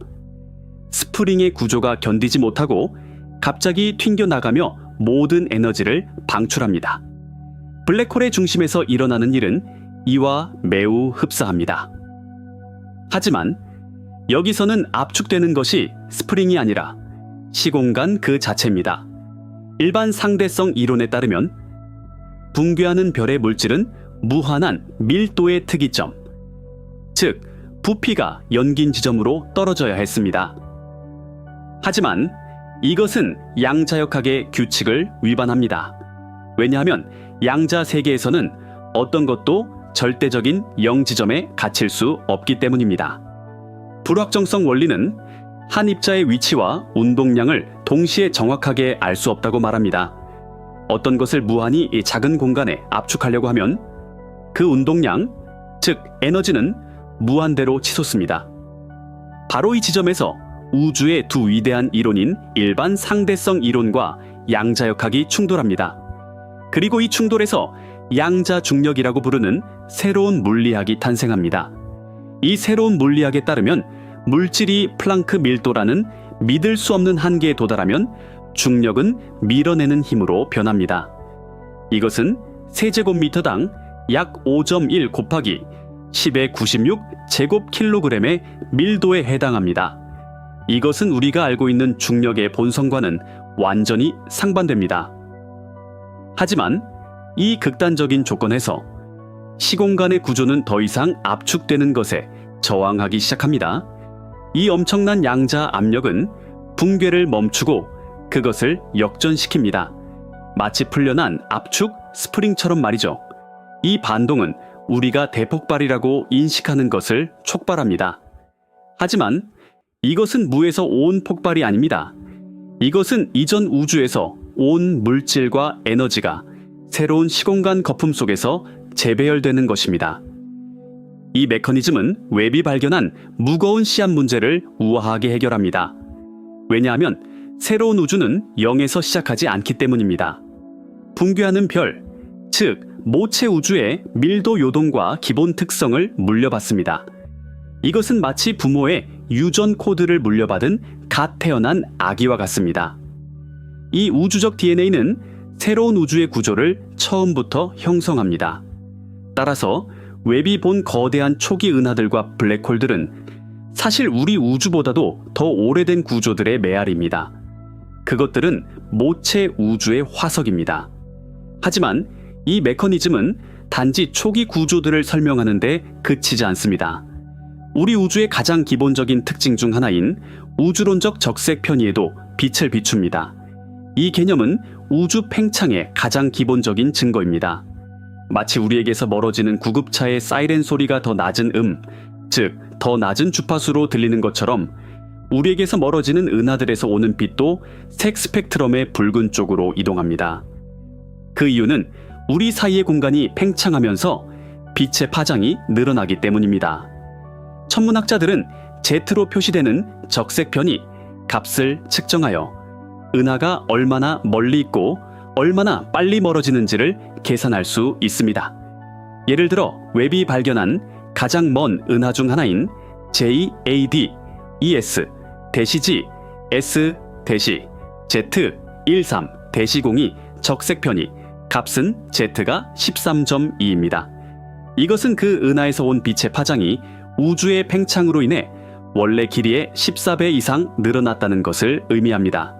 스프링의 구조가 견디지 못하고 갑자기 튕겨나가며 모든 에너지를 방출합니다. 블랙홀의 중심에서 일어나는 일은 이와 매우 흡사합니다. 하지만 여기서는 압축되는 것이 스프링이 아니라 시공간 그 자체입니다. 일반 상대성 이론에 따르면 붕괴하는 별의 물질은 무한한 밀도의 특이점, 즉 부피가 연긴 지점으로 떨어져야 했습니다. 하지만 이것은 양자역학의 규칙을 위반합니다. 왜냐하면 양자 세계에서는 어떤 것도 절대적인 0지점에 갇힐 수 없기 때문입니다. 불확정성 원리는 한 입자의 위치와 운동량을 동시에 정확하게 알 수 없다고 말합니다. 어떤 것을 무한히 이 작은 공간에 압축하려고 하면 그 운동량, 즉 에너지는 무한대로 치솟습니다. 바로 이 지점에서 우주의 두 위대한 이론인 일반 상대성 이론과 양자역학이 충돌합니다. 그리고 이 충돌에서 양자 중력이라고 부르는 새로운 물리학이 탄생합니다. 이 새로운 물리학에 따르면 물질이 플랑크 밀도라는 믿을 수 없는 한계에 도달하면 중력은 밀어내는 힘으로 변합니다. 이것은 세제곱미터당 약 5.1 곱하기 10의 96 제곱킬로그램의 밀도에 해당합니다. 이것은 우리가 알고 있는 중력의 본성과는 완전히 상반됩니다. 하지만 이 극단적인 조건에서 시공간의 구조는 더 이상 압축되는 것에 저항하기 시작합니다. 이 엄청난 양자 압력은 붕괴를 멈추고 그것을 역전시킵니다. 마치 풀려난 압축 스프링처럼 말이죠. 이 반동은 우리가 대폭발이라고 인식하는 것을 촉발합니다. 하지만 이것은 무에서 온 폭발이 아닙니다. 이것은 이전 우주에서 온 물질과 에너지가 새로운 시공간 거품 속에서 재배열되는 것입니다. 이 메커니즘은 웹이 발견한 무거운 시한 문제를 우아하게 해결합니다. 왜냐하면 새로운 우주는 0에서 시작하지 않기 때문입니다. 붕괴하는 별, 즉 모체 우주의 밀도 요동과 기본 특성을 물려받습니다. 이것은 마치 부모의 유전 코드를 물려받은 갓 태어난 아기와 같습니다. 이 우주적 DNA는 새로운 우주의 구조를 처음부터 형성합니다. 따라서 웹이 본 거대한 초기 은하들과 블랙홀들은 사실 우리 우주보다도 더 오래된 구조들의 메아리입니다. 그것들은 모체 우주의 화석입니다. 하지만 이 메커니즘은 단지 초기 구조들을 설명하는 데 그치지 않습니다. 우리 우주의 가장 기본적인 특징 중 하나인 우주론적 적색 편의에도 빛을 비춥니다. 이 개념은 우주 팽창의 가장 기본적인 증거입니다. 마치 우리에게서 멀어지는 구급차의 사이렌 소리가 더 낮은 즉 더 낮은 주파수로 들리는 것처럼 우리에게서 멀어지는 은하들에서 오는 빛도 색 스펙트럼의 붉은 쪽으로 이동합니다. 그 이유는 우리 사이의 공간이 팽창하면서 빛의 파장이 늘어나기 때문입니다. 천문학자들은 Z로 표시되는 적색 편이 값을 측정하여 은하가 얼마나 멀리 있고 얼마나 빨리 멀어지는지를 계산할 수 있습니다. 예를 들어 웹이 발견한 가장 먼 은하 중 하나인 JAD ES -G S Z13-0이 적색 편이 값은 Z가 13.2입니다. 이것은 그 은하에서 온 빛의 파장이 우주의 팽창으로 인해 원래 길이의 14배 이상 늘어났다는 것을 의미합니다.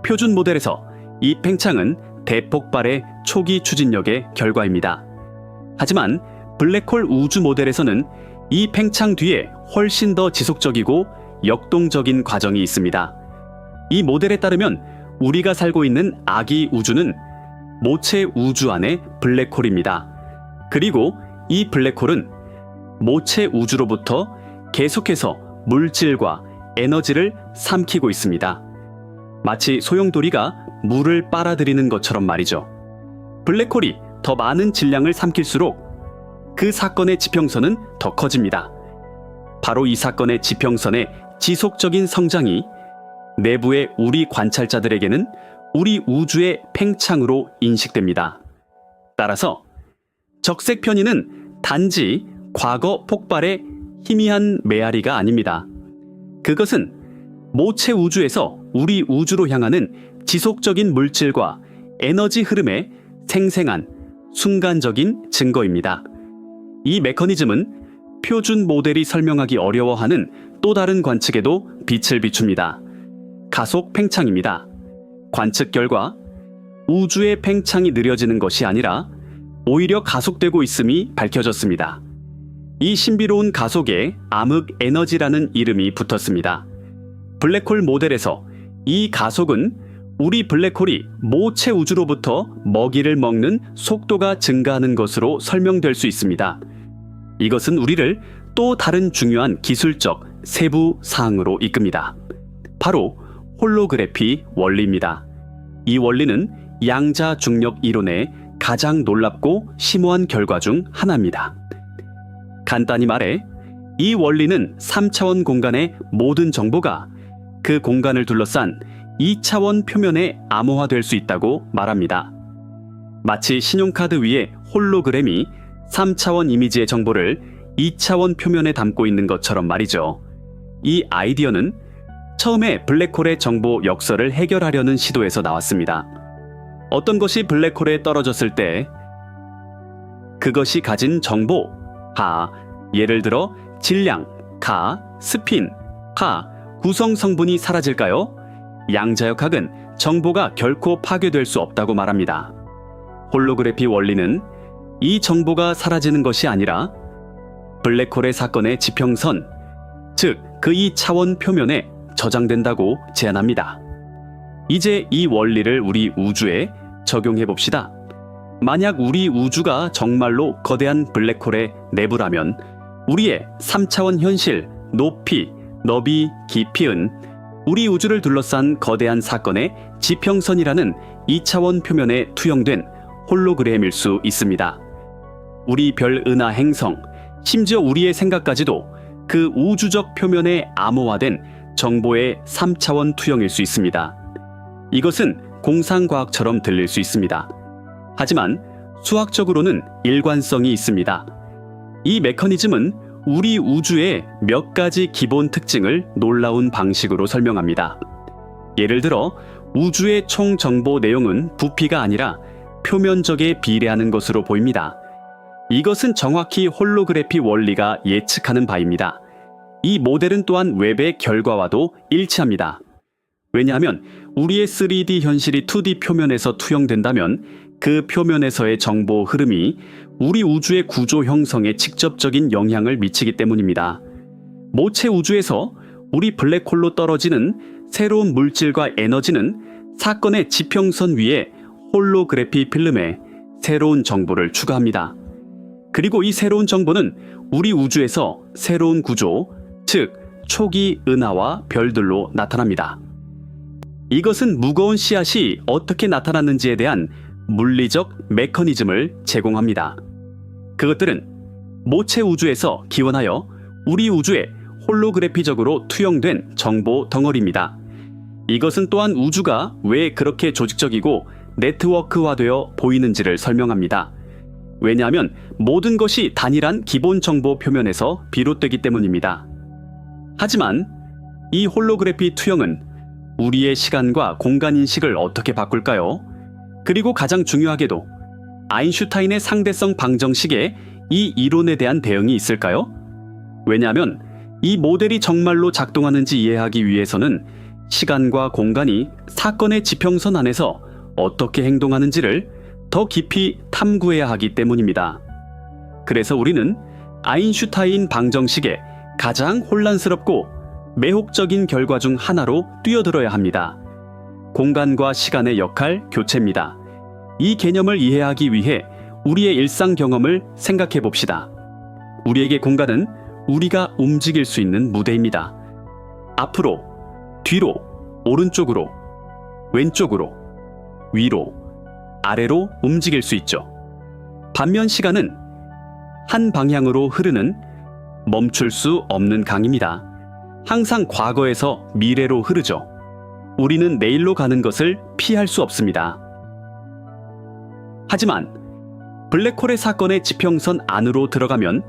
표준 모델에서 이 팽창은 대폭발의 초기 추진력의 결과입니다. 하지만 블랙홀 우주 모델에서는 이 팽창 뒤에 훨씬 더 지속적이고 역동적인 과정이 있습니다. 이 모델에 따르면 우리가 살고 있는 아기 우주는 모체 우주 안의 블랙홀입니다. 그리고 이 블랙홀은 모체 우주로부터 계속해서 물질과 에너지를 삼키고 있습니다. 마치 소용돌이가 물을 빨아들이는 것처럼 말이죠. 블랙홀이 더 많은 질량을 삼킬수록 그 사건의 지평선은 더 커집니다. 바로 이 사건의 지평선의 지속적인 성장이 내부의 우리 관찰자들에게는 우리 우주의 팽창으로 인식됩니다. 따라서 적색 편의는 단지 과거 폭발의 희미한 메아리가 아닙니다. 그것은 모체 우주에서 우리 우주로 향하는 지속적인 물질과 에너지 흐름의 생생한 순간적인 증거입니다. 이 메커니즘은 표준 모델이 설명하기 어려워하는 또 다른 관측에도 빛을 비춥니다. 가속 팽창입니다. 관측 결과 우주의 팽창이 느려지는 것이 아니라 오히려 가속되고 있음이 밝혀졌습니다. 이 신비로운 가속에 암흑 에너지라는 이름이 붙었습니다. 블랙홀 모델에서 이 가속은 우리 블랙홀이 모체 우주로부터 먹이를 먹는 속도가 증가하는 것으로 설명될 수 있습니다. 이것은 우리를 또 다른 중요한 기술적 세부 사항으로 이끕니다. 바로 홀로그래피 원리입니다. 이 원리는 양자 중력 이론의 가장 놀랍고 심오한 결과 중 하나입니다. 간단히 말해 이 원리는 3차원 공간의 모든 정보가 그 공간을 둘러싼 2차원 표면에 암호화될 수 있다고 말합니다. 마치 신용카드 위에 홀로그램이 3차원 이미지의 정보를 2차원 표면에 담고 있는 것처럼 말이죠. 이 아이디어는 처음에 블랙홀의 정보 역설을 해결하려는 시도에서 나왔습니다. 어떤 것이 블랙홀에 떨어졌을 때 그것이 가진 정보, 예를 들어 질량, 스핀, 구성 성분이 사라질까요? 양자역학은 정보가 결코 파괴될 수 없다고 말합니다. 홀로그래피 원리는 이 정보가 사라지는 것이 아니라 블랙홀의 사건의 지평선, 즉 그 2차원 표면에 저장된다고 제안합니다. 이제 이 원리를 우리 우주에 적용해 봅시다. 만약 우리 우주가 정말로 거대한 블랙홀의 내부라면 우리의 3차원 현실, 높이, 너비, 깊이은 우리 우주를 둘러싼 거대한 사건의 지평선이라는 2차원 표면에 투영된 홀로그램일 수 있습니다. 우리 별 은하 행성, 심지어 우리의 생각까지도 그 우주적 표면에 암호화된 정보의 3차원 투영일 수 있습니다. 이것은 공상과학처럼 들릴 수 있습니다. 하지만 수학적으로는 일관성이 있습니다. 이 메커니즘은 우리 우주의 몇 가지 기본 특징을 놀라운 방식으로 설명합니다. 예를 들어 우주의 총 정보 내용은 부피가 아니라 표면적에 비례하는 것으로 보입니다. 이것은 정확히 홀로그래피 원리가 예측하는 바입니다. 이 모델은 또한 웹의 결과와도 일치합니다. 왜냐하면 우리의 3D 현실이 2D 표면에서 투영된다면 그 표면에서의 정보 흐름이 우리 우주의 구조 형성에 직접적인 영향을 미치기 때문입니다. 모체 우주에서 우리 블랙홀로 떨어지는 새로운 물질과 에너지는 사건의 지평선 위에 홀로그래피 필름에 새로운 정보를 추가합니다. 그리고 이 새로운 정보는 우리 우주에서 새로운 구조, 즉 초기 은하와 별들로 나타납니다. 이것은 무거운 씨앗이 어떻게 나타났는지에 대한 물리적 메커니즘을 제공합니다. 그것들은 모체 우주에서 기원하여 우리 우주에 홀로그래피적으로 투영된 정보 덩어리입니다. 이것은 또한 우주가 왜 그렇게 조직적이고 네트워크화되어 보이는지를 설명합니다. 왜냐하면 모든 것이 단일한 기본 정보 표면에서 비롯되기 때문입니다. 하지만 이 홀로그래피 투영은 우리의 시간과 공간 인식을 어떻게 바꿀까요? 그리고 가장 중요하게도 아인슈타인의 상대성 방정식에 이 이론에 대한 대응이 있을까요? 왜냐하면 이 모델이 정말로 작동하는지 이해하기 위해서는 시간과 공간이 사건의 지평선 안에서 어떻게 행동하는지를 더 깊이 탐구해야 하기 때문입니다. 그래서 우리는 아인슈타인 방정식의 가장 혼란스럽고 매혹적인 결과 중 하나로 뛰어들어야 합니다. 공간과 시간의 역할 교체입니다. 이 개념을 이해하기 위해 우리의 일상 경험을 생각해 봅시다. 우리에게 공간은 우리가 움직일 수 있는 무대입니다. 앞으로, 뒤로, 오른쪽으로, 왼쪽으로, 위로, 아래로 움직일 수 있죠. 반면 시간은 한 방향으로 흐르는 멈출 수 없는 강입니다. 항상 과거에서 미래로 흐르죠. 우리는 내일로 가는 것을 피할 수 없습니다. 하지만 블랙홀의 사건의 지평선 안으로 들어가면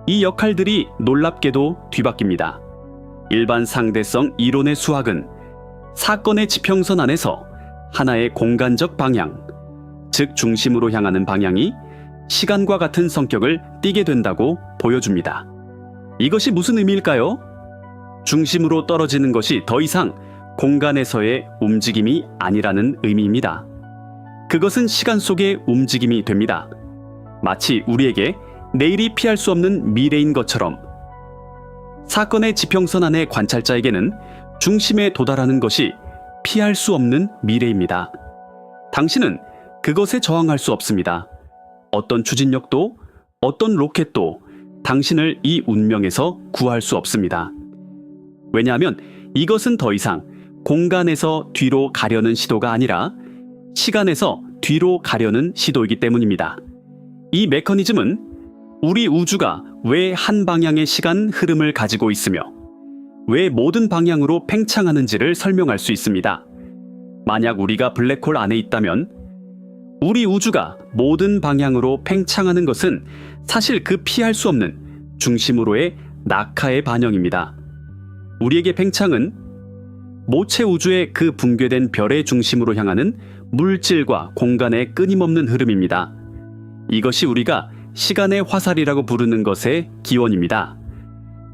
이 역할들이 놀랍게도 뒤바뀝니다. 일반 상대성 이론의 수학은 사건의 지평선 안에서 하나의 공간적 방향, 즉 중심으로 향하는 방향이 시간과 같은 성격을 띠게 된다고 보여줍니다. 이것이 무슨 의미일까요? 중심으로 떨어지는 것이 더 이상 공간에서의 움직임이 아니라는 의미입니다. 그것은 시간 속의 움직임이 됩니다. 마치 우리에게 내일이 피할 수 없는 미래인 것처럼 사건의 지평선 안의 관찰자에게는 중심에 도달하는 것이 피할 수 없는 미래입니다. 당신은 그것에 저항할 수 없습니다. 어떤 추진력도 어떤 로켓도 당신을 이 운명에서 구할 수 없습니다. 왜냐하면 이것은 더 이상 공간에서 뒤로 가려는 시도가 아니라 시간에서 뒤로 가려는 시도이기 때문입니다. 이 메커니즘은 우리 우주가 왜 한 방향의 시간 흐름을 가지고 있으며 왜 모든 방향으로 팽창하는지를 설명할 수 있습니다. 만약 우리가 블랙홀 안에 있다면 우리 우주가 모든 방향으로 팽창하는 것은 사실 그 피할 수 없는 중심으로의 낙하의 반영입니다. 우리에게 팽창은 모체 우주의 그 붕괴된 별의 중심으로 향하는 물질과 공간의 끊임없는 흐름입니다. 이것이 우리가 시간의 화살이라고 부르는 것의 기원입니다.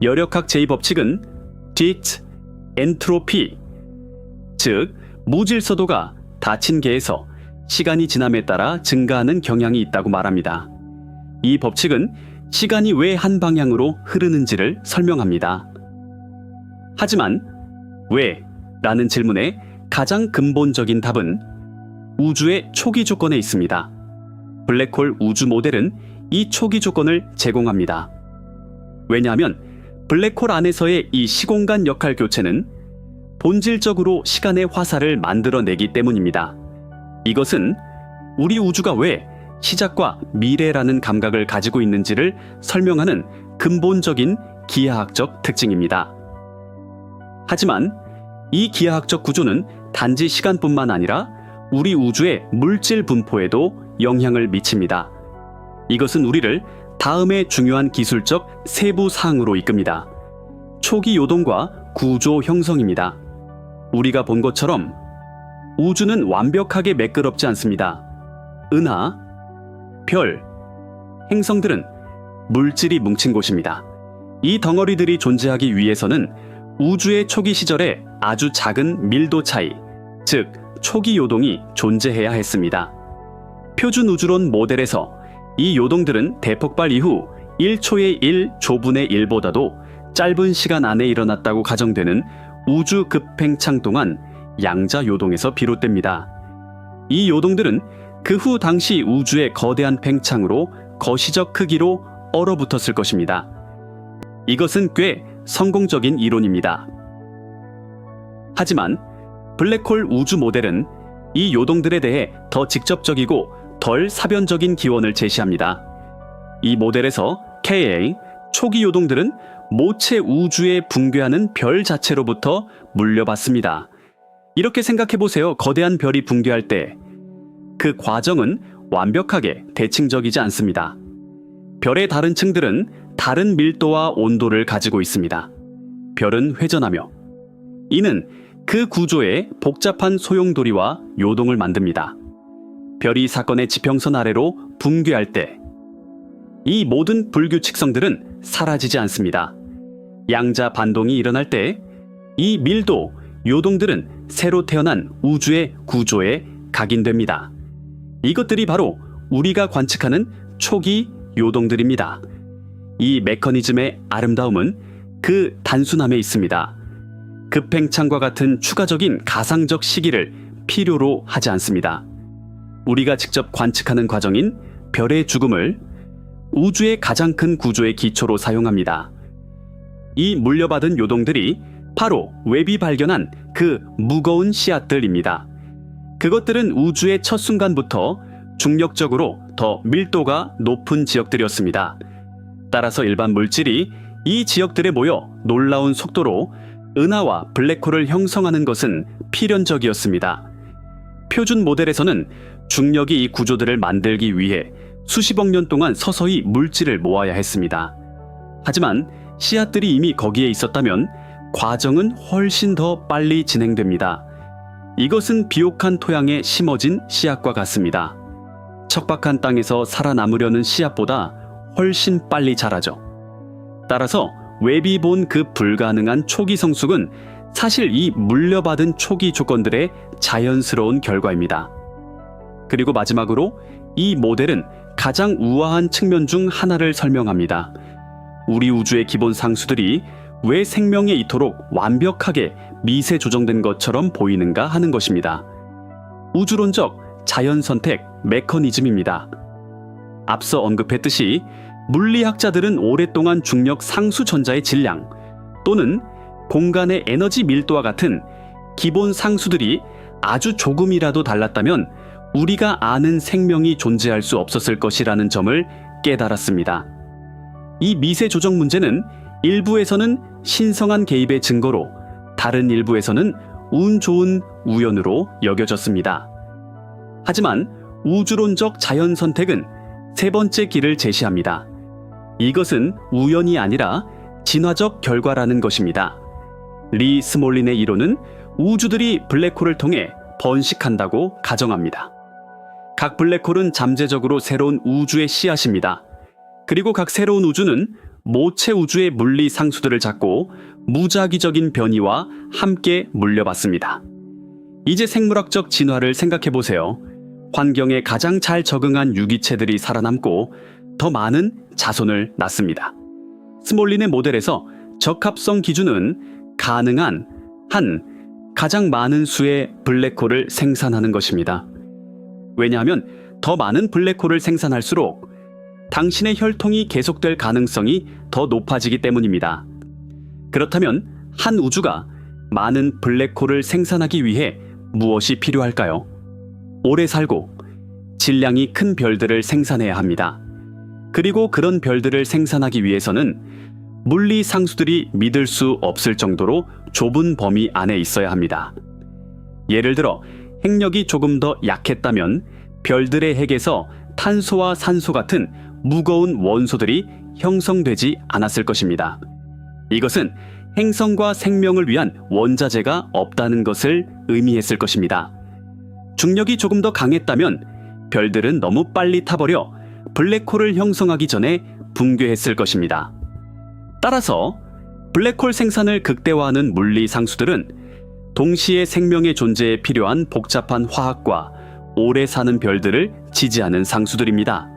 열역학 제2법칙은 딕트 엔트로피, 즉 무질서도가 닫힌 개에서 시간이 지남에 따라 증가하는 경향이 있다고 말합니다. 이 법칙은 시간이 왜 한 방향으로 흐르는지를 설명합니다. 하지만 왜? 라는 질문의 가장 근본적인 답은 우주의 초기 조건에 있습니다. 블랙홀 우주 모델은 이 초기 조건을 제공합니다. 왜냐하면 블랙홀 안에서의 이 시공간 역할 교체는 본질적으로 시간의 화살을 만들어내기 때문입니다. 이것은 우리 우주가 왜 시작과 미래라는 감각을 가지고 있는지를 설명하는 근본적인 기하학적 특징입니다. 하지만 이 기하학적 구조는 단지 시간뿐만 아니라 우리 우주의 물질 분포에도 영향을 미칩니다. 이것은 우리를 다음의 중요한 기술적 세부 사항으로 이끕니다. 초기 요동과 구조 형성입니다. 우리가 본 것처럼 우주는 완벽하게 매끄럽지 않습니다. 은하, 별, 행성들은 물질이 뭉친 곳입니다. 이 덩어리들이 존재하기 위해서는 우주의 초기 시절에 아주 작은 밀도 차이, 즉 초기 요동이 존재해야 했습니다. 표준 우주론 모델에서 이 요동들은 대폭발 이후 1초의 1 조분의 1보다도 짧은 시간 안에 일어났다고 가정되는 우주 급팽창 동안 양자 요동에서 비롯됩니다. 이 요동들은 그 후 당시 우주의 거대한 팽창으로 거시적 크기로 얼어붙었을 것입니다. 이것은 꽤 성공적인 이론입니다. 하지만 블랙홀 우주 모델은 이 요동들에 대해 더 직접적이고 덜 사변적인 기원을 제시합니다. 이 모델에서 KA, 초기 요동들은 모체 우주에 붕괴하는 별 자체로부터 물려받습니다. 이렇게 생각해보세요. 거대한 별이 붕괴할 때 그 과정은 완벽하게 대칭적이지 않습니다. 별의 다른 층들은 다른 밀도와 온도를 가지고 있습니다. 별은 회전하며 이는 그 구조에 복잡한 소용돌이와 요동을 만듭니다. 별이 사건의 지평선 아래로 붕괴할 때 이 모든 불규칙성들은 사라지지 않습니다. 양자 반동이 일어날 때 이 밀도, 요동들은 새로 태어난 우주의 구조에 각인됩니다. 이것들이 바로 우리가 관측하는 초기 요동들입니다. 이 메커니즘의 아름다움은 그 단순함에 있습니다. 급팽창과 같은 추가적인 가상적 시기를 필요로 하지 않습니다. 우리가 직접 관측하는 과정인 별의 죽음을 우주의 가장 큰 구조의 기초로 사용합니다. 이 물려받은 요동들이 바로 웹이 발견한 그 무거운 씨앗들입니다. 그것들은 우주의 첫 순간부터 중력적으로 더 밀도가 높은 지역들이었습니다. 따라서 일반 물질이 이 지역들에 모여 놀라운 속도로 은하와 블랙홀을 형성하는 것은 필연적이었습니다. 표준 모델에서는 중력이 이 구조들을 만들기 위해 수십억 년 동안 서서히 물질을 모아야 했습니다. 하지만 씨앗들이 이미 거기에 있었다면 과정은 훨씬 더 빨리 진행됩니다. 이것은 비옥한 토양에 심어진 씨앗과 같습니다. 척박한 땅에서 살아남으려는 씨앗보다 훨씬 빨리 자라죠. 따라서 웹이 본 그 불가능한 초기 성숙은 사실 이 물려받은 초기 조건들의 자연스러운 결과입니다. 그리고 마지막으로 이 모델은 가장 우아한 측면 중 하나를 설명합니다. 우리 우주의 기본 상수들이 왜 생명에 이토록 완벽하게 미세 조정된 것처럼 보이는가 하는 것입니다. 우주론적 자연선택 메커니즘입니다. 앞서 언급했듯이 물리학자들은 오랫동안 중력 상수 전자의 질량 또는 공간의 에너지 밀도와 같은 기본 상수들이 아주 조금이라도 달랐다면 우리가 아는 생명이 존재할 수 없었을 것이라는 점을 깨달았습니다. 이 미세 조정 문제는 일부에서는 신성한 개입의 증거로 다른 일부에서는 운 좋은 우연으로 여겨졌습니다. 하지만 우주론적 자연 선택은 세 번째 길을 제시합니다. 이것은 우연이 아니라 진화적 결과라는 것입니다. 리 스몰린의 이론은 우주들이 블랙홀을 통해 번식한다고 가정합니다. 각 블랙홀은 잠재적으로 새로운 우주의 씨앗입니다. 그리고 각 새로운 우주는 모체 우주의 물리 상수들을 잡고 무작위적인 변이와 함께 물려받습니다. 이제 생물학적 진화를 생각해 보세요. 환경에 가장 잘 적응한 유기체들이 살아남고 더 많은 자손을 낳습니다. 스몰린의 모델에서 적합성 기준은 가능한 한 가장 많은 수의 블랙홀을 생산하는 것입니다. 왜냐하면 더 많은 블랙홀을 생산할수록 당신의 혈통이 계속될 가능성이 더 높아지기 때문입니다. 그렇다면 한 우주가 많은 블랙홀을 생산하기 위해 무엇이 필요할까요? 오래 살고 질량이 큰 별들을 생산해야 합니다. 그리고 그런 별들을 생산하기 위해서는 물리 상수들이 믿을 수 없을 정도로 좁은 범위 안에 있어야 합니다. 예를 들어 핵력이 조금 더 약했다면 별들의 핵에서 탄소와 산소 같은 무거운 원소들이 형성되지 않았을 것입니다. 이것은 행성과 생명을 위한 원자재가 없다는 것을 의미했을 것입니다. 중력이 조금 더 강했다면 별들은 너무 빨리 타버려 블랙홀을 형성하기 전에 붕괴했을 것입니다. 따라서 블랙홀 생산을 극대화하는 물리 상수들은 동시에 생명의 존재에 필요한 복잡한 화학과 오래 사는 별들을 지지하는 상수들입니다.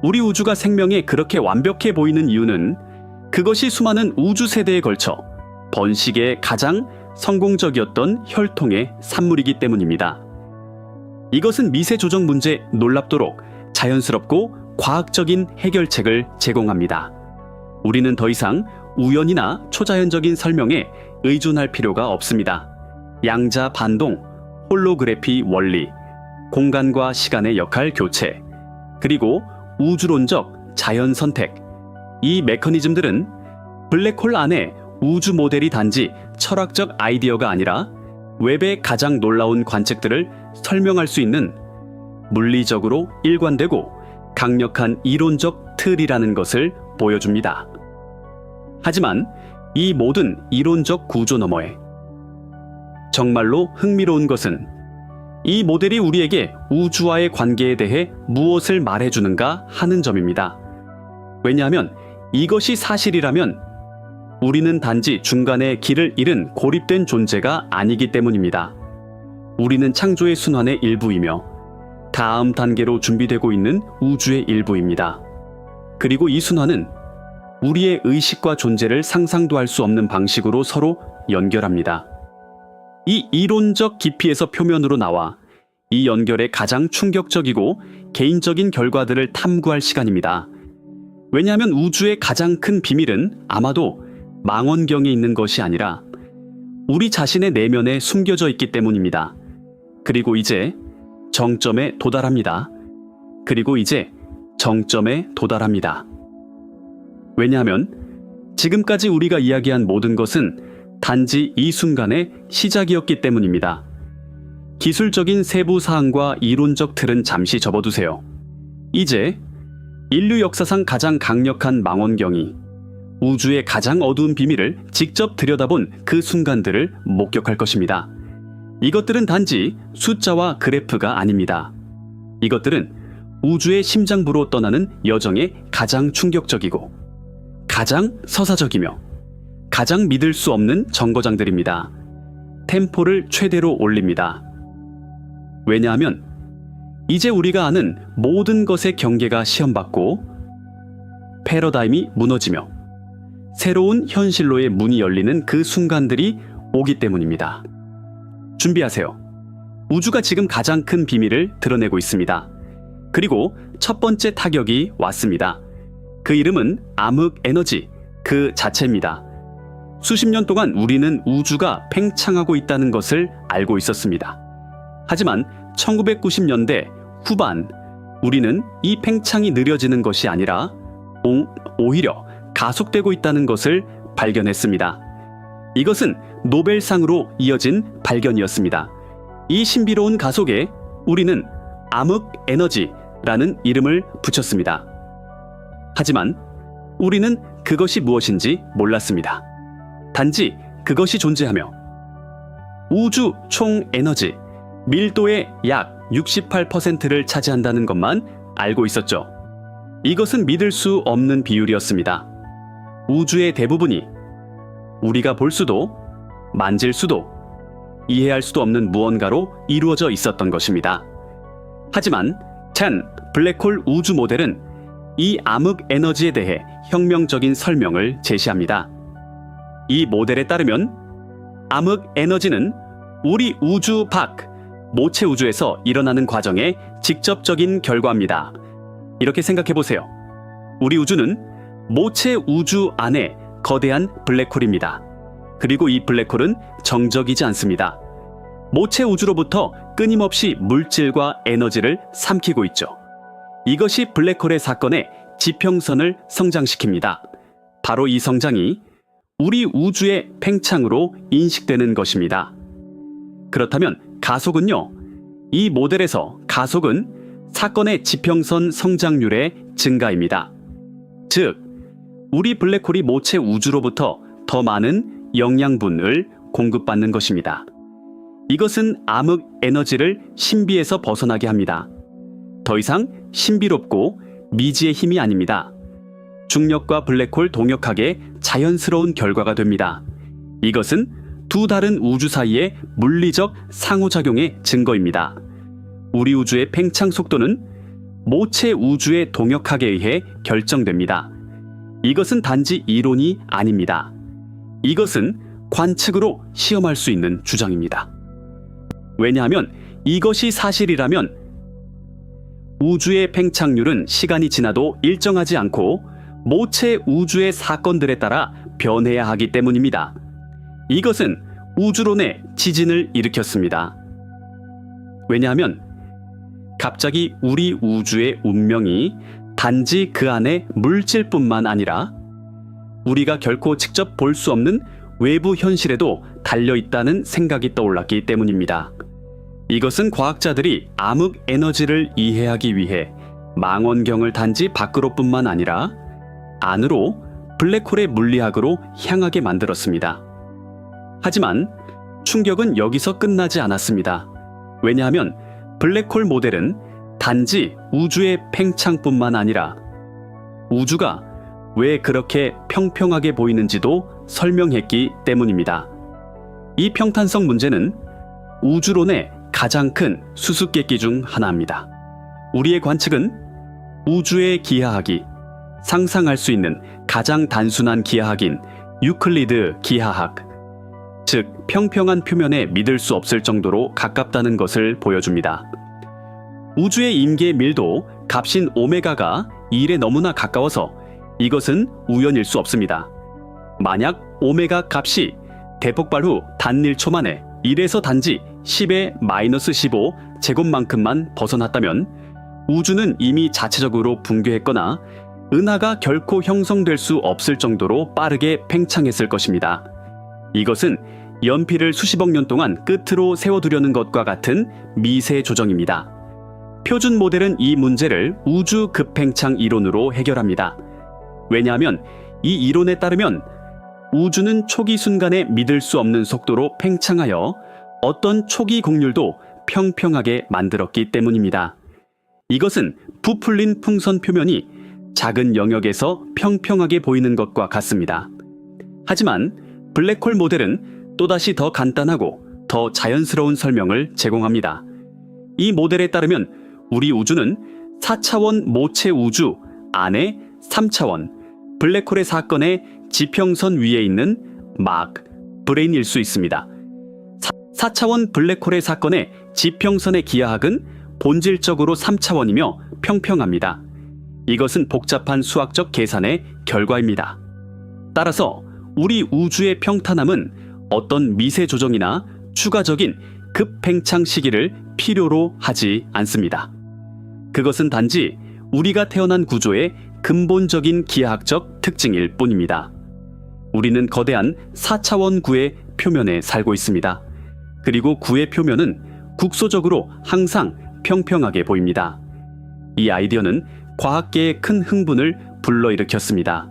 우리 우주가 생명에 그렇게 완벽해 보이는 이유는 그것이 수많은 우주 세대에 걸쳐 번식에 가장 성공적이었던 혈통의 산물이기 때문입니다. 이것은 미세 조정 문제 놀랍도록 자연스럽고 과학적인 해결책을 제공합니다. 우리는 더 이상 우연이나 초자연적인 설명에 의존할 필요가 없습니다. 양자 반동, 홀로그래피 원리, 공간과 시간의 역할 교체, 그리고 우주론적 자연 선택, 이 메커니즘들은 블랙홀 안에 우주 모델이 단지 철학적 아이디어가 아니라 웹의 가장 놀라운 관측들을 설명할 수 있는 물리적으로 일관되고 강력한 이론적 틀이라는 것을 보여줍니다. 하지만 이 모든 이론적 구조 너머에 정말로 흥미로운 것은 이 모델이 우리에게 우주와의 관계에 대해 무엇을 말해주는가 하는 점입니다. 왜냐하면 이것이 사실이라면 우리는 단지 중간에 길을 잃은 고립된 존재가 아니기 때문입니다. 우리는 창조의 순환의 일부이며 다음 단계로 준비되고 있는 우주의 일부입니다. 그리고 이 순환은 우리의 의식과 존재를 상상도 할 수 없는 방식으로 서로 연결합니다. 이 이론적 깊이에서 표면으로 나와 이 연결의 가장 충격적이고 개인적인 결과들을 탐구할 시간입니다. 왜냐하면 우주의 가장 큰 비밀은 아마도 망원경에 있는 것이 아니라 우리 자신의 내면에 숨겨져 있기 때문입니다. 그리고 이제 정점에 도달합니다. 그리고 이제 정점에 도달합니다. 왜냐하면 지금까지 우리가 이야기한 모든 것은 단지 이 순간의 시작이었기 때문입니다. 기술적인 세부 사항과 이론적 틀은 잠시 접어두세요. 이제 인류 역사상 가장 강력한 망원경이 우주의 가장 어두운 비밀을 직접 들여다본 그 순간들을 목격할 것입니다. 이것들은 단지 숫자와 그래프가 아닙니다. 이것들은 우주의 심장부로 떠나는 여정의 가장 충격적이고 가장 서사적이며 가장 믿을 수 없는 정거장들입니다. 템포를 최대로 올립니다. 왜냐하면 이제 우리가 아는 모든 것의 경계가 시험받고 패러다임이 무너지며 새로운 현실로의 문이 열리는 그 순간들이 오기 때문입니다. 준비하세요. 우주가 지금 가장 큰 비밀을 드러내고 있습니다. 그리고 첫 번째 타격이 왔습니다. 그 이름은 암흑 에너지 그 자체입니다. 수십 년 동안 우리는 우주가 팽창하고 있다는 것을 알고 있었습니다. 하지만 1990년대 후반 우리는 이 팽창이 느려지는 것이 아니라 오히려 가속되고 있다는 것을 발견했습니다. 이것은 노벨상으로 이어진 발견이었습니다. 이 신비로운 가속에 우리는 암흑 에너지라는 이름을 붙였습니다. 하지만 우리는 그것이 무엇인지 몰랐습니다. 단지 그것이 존재하며 우주 총 에너지 밀도의 약 68%를 차지한다는 것만 알고 있었죠. 이것은 믿을 수 없는 비율이었습니다. 우주의 대부분이 우리가 볼 수도 만질 수도 이해할 수도 없는 무언가로 이루어져 있었던 것입니다. 하지만 블랙홀 우주 모델은 이 암흑 에너지에 대해 혁명적인 설명을 제시합니다. 이 모델에 따르면 암흑 에너지는 우리 우주 밖 모체 우주에서 일어나는 과정의 직접적인 결과입니다. 이렇게 생각해 보세요. 우리 우주는 모체 우주 안에 거대한 블랙홀입니다. 그리고 이 블랙홀은 정적이지 않습니다. 모체 우주로부터 끊임없이 물질과 에너지를 삼키고 있죠. 이것이 블랙홀의 사건의 지평선을 성장시킵니다. 바로 이 성장이 우리 우주의 팽창으로 인식되는 것입니다. 그렇다면 가속은요? 이 모델에서 가속은 사건의 지평선 성장률의 증가입니다. 즉, 우리 블랙홀이 모체 우주로부터 더 많은 영양분을 공급받는 것입니다. 이것은 암흑 에너지를 신비에서 벗어나게 합니다. 더 이상 신비롭고 미지의 힘이 아닙니다. 중력과 블랙홀 동역학의 자연스러운 결과가 됩니다. 이것은 두 다른 우주 사이의 물리적 상호작용의 증거입니다. 우리 우주의 팽창 속도는 모체 우주의 동역학에 의해 결정됩니다. 이것은 단지 이론이 아닙니다. 이것은 관측으로 시험할 수 있는 주장입니다. 왜냐하면 이것이 사실이라면 우주의 팽창률은 시간이 지나도 일정하지 않고 모체 우주의 사건들에 따라 변해야 하기 때문입니다. 이것은 우주론의 지진을 일으켰습니다. 왜냐하면 갑자기 우리 우주의 운명이 단지 그 안에 물질뿐만 아니라 우리가 결코 직접 볼 수 없는 외부 현실에도 달려있다는 생각이 떠올랐기 때문입니다. 이것은 과학자들이 암흑 에너지를 이해하기 위해 망원경을 단지 밖으로뿐만 아니라 안으로 블랙홀의 물리학으로 향하게 만들었습니다. 하지만 충격은 여기서 끝나지 않았습니다. 왜냐하면 블랙홀 모델은 단지 우주의 팽창뿐만 아니라 우주가 왜 그렇게 평평하게 보이는지도 설명했기 때문입니다. 이 평탄성 문제는 우주론의 가장 큰 수수께끼 중 하나입니다. 우리의 관측은 우주의 기하학이 상상할 수 있는 가장 단순한 기하학인 유클리드 기하학, 즉 평평한 표면에 믿을 수 없을 정도로 가깝다는 것을 보여줍니다. 우주의 임계의 밀도 값인 오메가가 1에 너무나 가까워서 이것은 우연일 수 없습니다. 만약 오메가 값이 대폭발 후 단 1초 만에 1에서 단지 10의 마이너스 15 제곱만큼만 벗어났다면 우주는 이미 자체적으로 붕괴했거나 은하가 결코 형성될 수 없을 정도로 빠르게 팽창했을 것입니다. 이것은 연필을 수십억 년 동안 끝으로 세워두려는 것과 같은 미세 조정입니다. 표준 모델은 이 문제를 우주 급팽창 이론으로 해결합니다. 왜냐하면 이 이론에 따르면 우주는 초기 순간에 믿을 수 없는 속도로 팽창하여 어떤 초기 곡률도 평평하게 만들었기 때문입니다. 이것은 부풀린 풍선 표면이 작은 영역에서 평평하게 보이는 것과 같습니다. 하지만 블랙홀 모델은 또다시 더 간단하고 더 자연스러운 설명을 제공합니다. 이 모델에 따르면 우리 우주는 4차원 모체 우주 안에 3차원 블랙홀의 사건의 지평선 위에 있는 막 브레인일 수 있습니다. 4차원 블랙홀의 사건의 지평선의 기하학은 본질적으로 3차원이며 평평합니다. 이것은 복잡한 수학적 계산의 결과입니다. 따라서 우리 우주의 평탄함은 어떤 미세 조정이나 추가적인 급팽창 시기를 필요로 하지 않습니다. 그것은 단지 우리가 태어난 구조의 근본적인 기하학적 특징일 뿐입니다. 우리는 거대한 4차원 구의 표면에 살고 있습니다. 그리고 구의 표면은 국소적으로 항상 평평하게 보입니다. 이 아이디어는 과학계의 큰 흥분을 불러일으켰습니다.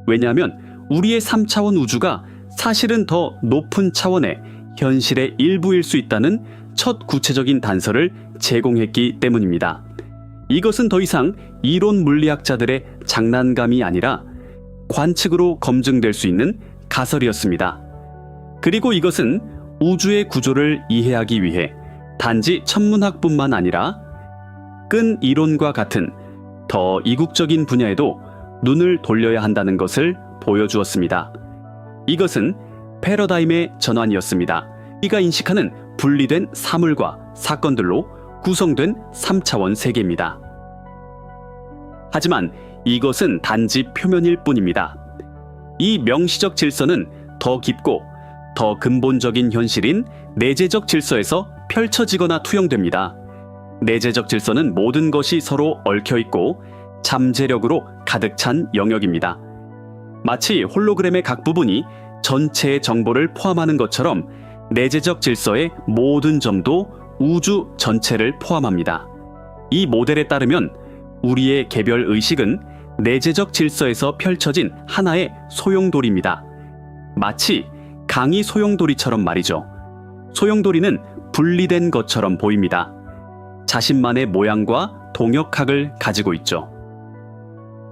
왜냐하면 우리의 3차원 우주가 사실은 더 높은 차원의 현실의 일부일 수 있다는 첫 구체적인 단서를 제공했기 때문입니다. 이것은 더 이상 이론 물리학자들의 장난감이 아니라 관측으로 검증될 수 있는 가설이었습니다. 그리고 이것은 우주의 구조를 이해하기 위해 단지 천문학뿐만 아니라 끈 이론과 같은 더 이국적인 분야에도 눈을 돌려야 한다는 것을 보여주었습니다. 이것은 패러다임의 전환이었습니다. 우리가 인식하는 분리된 사물과 사건들로 구성된 3차원 세계입니다. 하지만 이것은 단지 표면일 뿐입니다. 이 명시적 질서는 더 깊고 더 근본적인 현실인 내재적 질서에서 펼쳐지거나 투영됩니다. 내재적 질서는 모든 것이 서로 얽혀있고 잠재력으로 가득 찬 영역입니다. 마치 홀로그램의 각 부분이 전체의 정보를 포함하는 것처럼 내재적 질서의 모든 점도 우주 전체를 포함합니다. 이 모델에 따르면 우리의 개별 의식은 내재적 질서에서 펼쳐진 하나의 소용돌이입니다. 마치 강이 소용돌이처럼 말이죠. 소용돌이는 분리된 것처럼 보입니다. 자신만의 모양과 동역학을 가지고 있죠.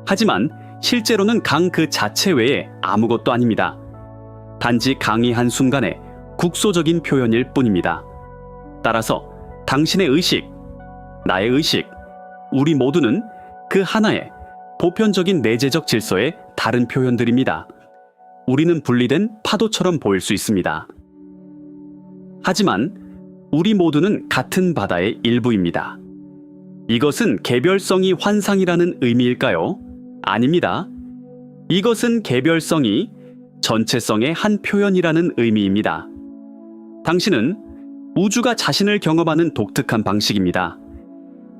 하지만 실제로는 강 그 자체 외에 아무것도 아닙니다. 단지 강이 한순간에 국소적인 표현일 뿐입니다. 따라서 당신의 의식, 나의 의식, 우리 모두는 그 하나의 보편적인 내재적 질서의 다른 표현들입니다. 우리는 분리된 파도처럼 보일 수 있습니다. 하지만 우리 모두는 같은 바다의 일부입니다. 이것은 개별성이 환상이라는 의미일까요? 아닙니다. 이것은 개별성이 전체성의 한 표현이라는 의미입니다. 당신은 우주가 자신을 경험하는 독특한 방식입니다.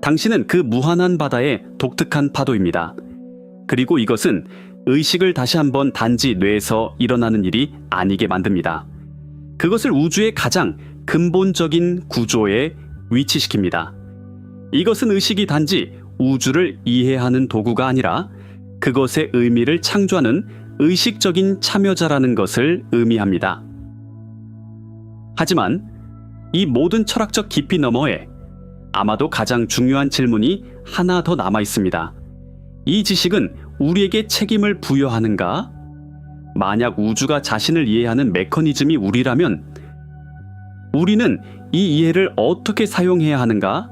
당신은 그 무한한 바다의 독특한 파도입니다. 그리고 이것은 의식을 다시 한번 단지 뇌에서 일어나는 일이 아니게 만듭니다. 그것을 우주의 가장 근본적인 구조에 위치시킵니다. 이것은 의식이 단지 우주를 이해하는 도구가 아니라 그것의 의미를 창조하는 의식적인 참여자라는 것을 의미합니다. 하지만 이 모든 철학적 깊이 너머에 아마도 가장 중요한 질문이 하나 더 남아 있습니다. 이 지식은 우리에게 책임을 부여하는가? 만약 우주가 자신을 이해하는 메커니즘이 우리라면 우리는 이 이해를 어떻게 사용해야 하는가?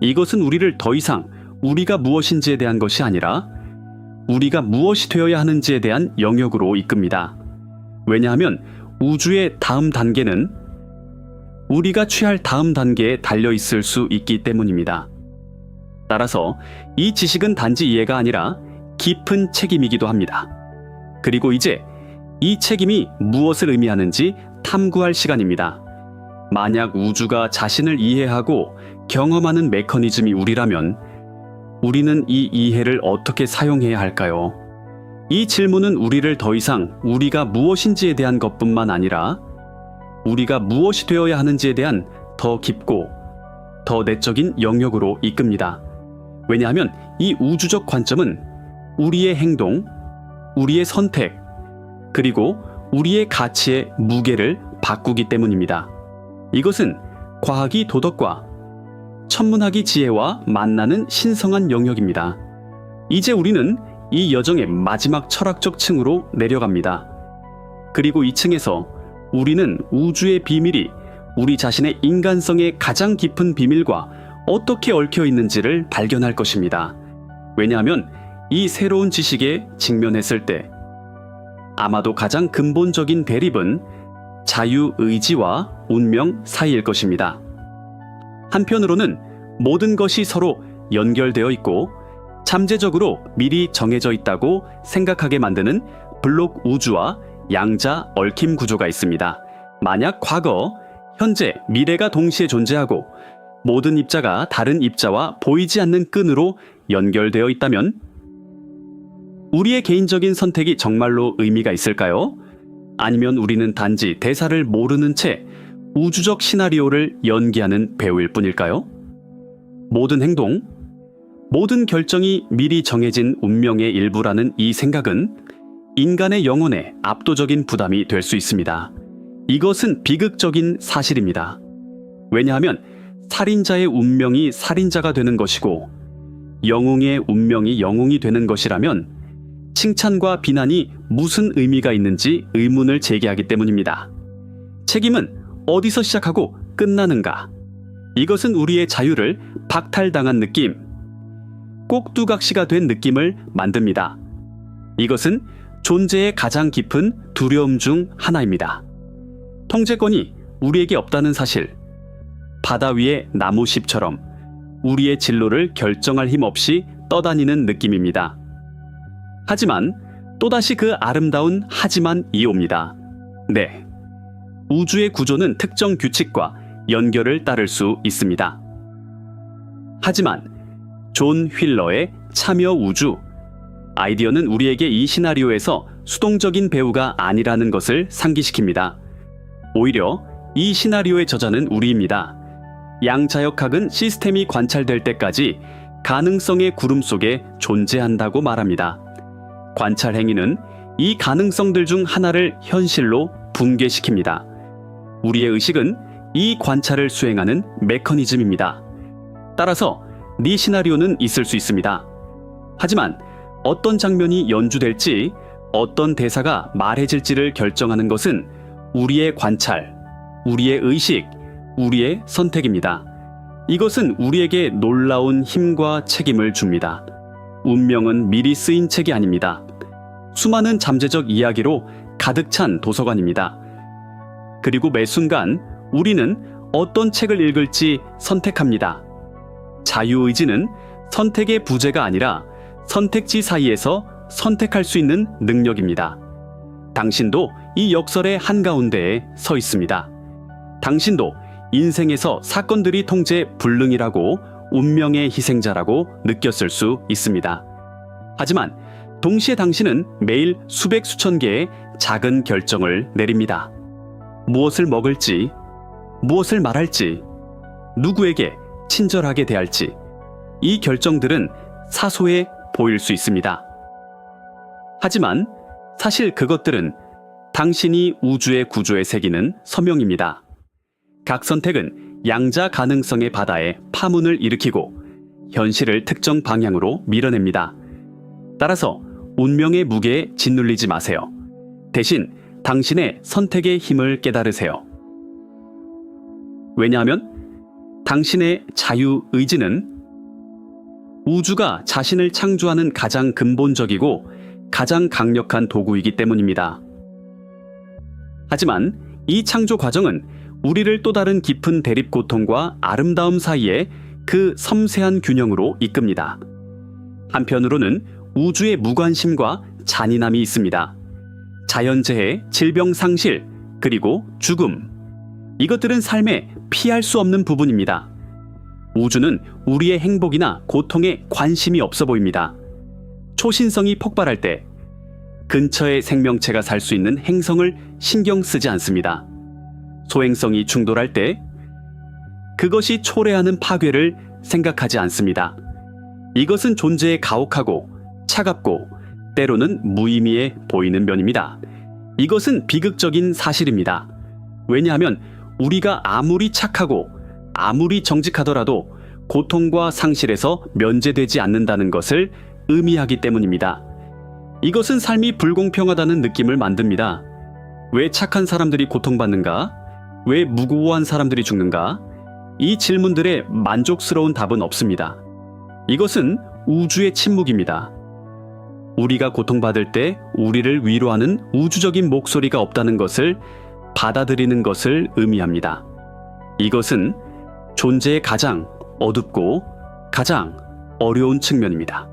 이것은 우리를 더 이상 우리가 무엇인지에 대한 것이 아니라 우리가 무엇이 되어야 하는지에 대한 영역으로 이끕니다. 왜냐하면 우주의 다음 단계는 우리가 취할 다음 단계에 달려 있을 수 있기 때문입니다. 따라서 이 지식은 단지 이해가 아니라 깊은 책임이기도 합니다. 그리고 이제 이 책임이 무엇을 의미하는지 탐구할 시간입니다. 만약 우주가 자신을 이해하고 경험하는 메커니즘이 우리라면 우리는 이 이해를 어떻게 사용해야 할까요? 이 질문은 우리를 더 이상 우리가 무엇인지에 대한 것뿐만 아니라 우리가 무엇이 되어야 하는지에 대한 더 깊고 더 내적인 영역으로 이끕니다. 왜냐하면 이 우주적 관점은 우리의 행동, 우리의 선택, 그리고 우리의 가치의 무게를 바꾸기 때문입니다. 이것은 과학이 도덕과 천문학이 지혜와 만나는 신성한 영역입니다. 이제 우리는 이 여정의 마지막 철학적 층으로 내려갑니다. 그리고 이 층에서 우리는 우주의 비밀이 우리 자신의 인간성의 가장 깊은 비밀과 어떻게 얽혀 있는지를 발견할 것입니다. 왜냐하면 이 새로운 지식에 직면했을 때 아마도 가장 근본적인 대립은 자유의지와 운명 사이일 것입니다. 한편으로는 모든 것이 서로 연결되어 있고 잠재적으로 미리 정해져 있다고 생각하게 만드는 블록 우주와 양자 얽힘 구조가 있습니다. 만약 과거, 현재, 미래가 동시에 존재하고 모든 입자가 다른 입자와 보이지 않는 끈으로 연결되어 있다면 우리의 개인적인 선택이 정말로 의미가 있을까요? 아니면 우리는 단지 대사를 모르는 채 우주적 시나리오를 연기하는 배우일 뿐일까요? 모든 행동, 모든 결정이 미리 정해진 운명의 일부라는 이 생각은 인간의 영혼에 압도적인 부담이 될 수 있습니다. 이것은 비극적인 사실입니다. 왜냐하면 살인자의 운명이 살인자가 되는 것이고 영웅의 운명이 영웅이 되는 것이라면 칭찬과 비난이 무슨 의미가 있는지 의문을 제기하기 때문입니다. 책임은 어디서 시작하고 끝나는가? 이것은 우리의 자유를 박탈당한 느낌, 꼭두각시가 된 느낌을 만듭니다. 이것은 존재의 가장 깊은 두려움 중 하나입니다. 통제권이 우리에게 없다는 사실, 바다 위의 나무십처럼 우리의 진로를 결정할 힘 없이 떠다니는 느낌입니다. 하지만 또다시 그 아름다운 하지만이 옵니다. 네, 우주의 구조는 특정 규칙과 연결을 따를 수 있습니다. 하지만 존 휠러의 참여 우주 아이디어는 우리에게 이 시나리오에서 수동적인 배우가 아니라는 것을 상기시킵니다. 오히려 이 시나리오의 저자는 우리입니다. 양자역학은 시스템이 관찰될 때까지 가능성의 구름 속에 존재한다고 말합니다. 관찰 행위는 이 가능성들 중 하나를 현실로 붕괴시킵니다. 우리의 의식은 이 관찰을 수행하는 메커니즘입니다. 따라서 네 시나리오는 있을 수 있습니다. 하지만 어떤 장면이 연주될지, 어떤 대사가 말해질지를 결정하는 것은 우리의 관찰, 우리의 의식, 우리의 선택입니다. 이것은 우리에게 놀라운 힘과 책임을 줍니다. 운명은 미리 쓰인 책이 아닙니다. 수많은 잠재적 이야기로 가득 찬 도서관입니다. 그리고 매 순간 우리는 어떤 책을 읽을지 선택합니다. 자유의지는 선택의 부재가 아니라 선택지 사이에서 선택할 수 있는 능력입니다. 당신도 이 역설의 한가운데에 서 있습니다. 당신도 인생에서 사건들이 통제 불능이라고 운명의 희생자라고 느꼈을 수 있습니다. 하지만 동시에 당신은 매일 수백 수천 개의 작은 결정을 내립니다. 무엇을 먹을지, 무엇을 말할지, 누구에게 친절하게 대할지, 이 결정들은 사소해 보일 수 있습니다. 하지만 사실 그것들은 당신이 우주의 구조에 새기는 서명입니다. 각 선택은 양자 가능성의 바다에 파문을 일으키고 현실을 특정 방향으로 밀어냅니다. 따라서 운명의 무게에 짓눌리지 마세요. 대신 당신의 선택의 힘을 깨달으세요. 왜냐하면 당신의 자유의지는 우주가 자신을 창조하는 가장 근본적이고 가장 강력한 도구이기 때문입니다. 하지만 이 창조 과정은 우리를 또 다른 깊은 대립 고통과 아름다움 사이에 그 섬세한 균형으로 이끕니다. 한편으로는 우주의 무관심과 잔인함이 있습니다. 자연재해, 질병 상실, 그리고 죽음. 이것들은 삶의 피할 수 없는 부분입니다. 우주는 우리의 행복이나 고통에 관심이 없어 보입니다. 초신성이 폭발할 때 근처의 생명체가 살 수 있는 행성을 신경 쓰지 않습니다. 소행성이 충돌할 때 그것이 초래하는 파괴를 생각하지 않습니다. 이것은 존재에 가혹하고 차갑고 때로는 무의미해 보이는 면입니다. 이것은 비극적인 사실입니다. 왜냐하면 우리가 아무리 착하고 아무리 정직하더라도 고통과 상실에서 면제되지 않는다는 것을 의미하기 때문입니다. 이것은 삶이 불공평하다는 느낌을 만듭니다. 왜 착한 사람들이 고통받는가? 왜 무고한 사람들이 죽는가? 이 질문들의 만족스러운 답은 없습니다. 이것은 우주의 침묵입니다. 우리가 고통받을 때 우리를 위로하는 우주적인 목소리가 없다는 것을 받아들이는 것을 의미합니다. 이것은 존재의 가장 어둡고 가장 어려운 측면입니다.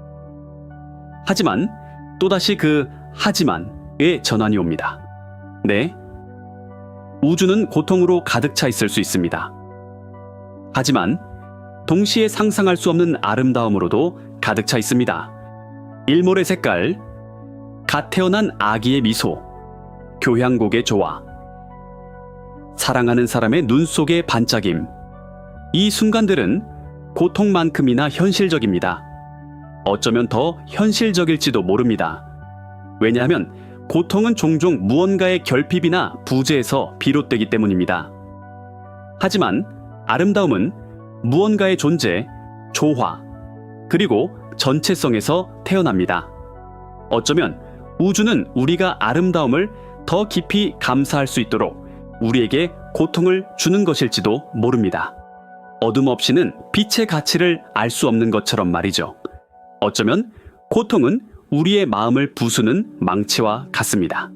하지만 또다시 그 하지만의 전환이 옵니다. 네, 우주는 고통으로 가득 차 있을 수 있습니다. 하지만 동시에 상상할 수 없는 아름다움으로도 가득 차 있습니다. 일몰의 색깔, 갓 태어난 아기의 미소, 교향곡의 조화, 사랑하는 사람의 눈 속의 반짝임. 이 순간들은 고통만큼이나 현실적입니다. 어쩌면 더 현실적일지도 모릅니다. 왜냐하면 고통은 종종 무언가의 결핍이나 부재에서 비롯되기 때문입니다. 하지만 아름다움은 무언가의 존재, 조화, 그리고 전체성에서 태어납니다. 어쩌면 우주는 우리가 아름다움을 더 깊이 감사할 수 있도록 우리에게 고통을 주는 것일지도 모릅니다. 어둠 없이는 빛의 가치를 알 수 없는 것처럼 말이죠. 어쩌면 고통은 우리의 마음을 부수는 망치와 같습니다.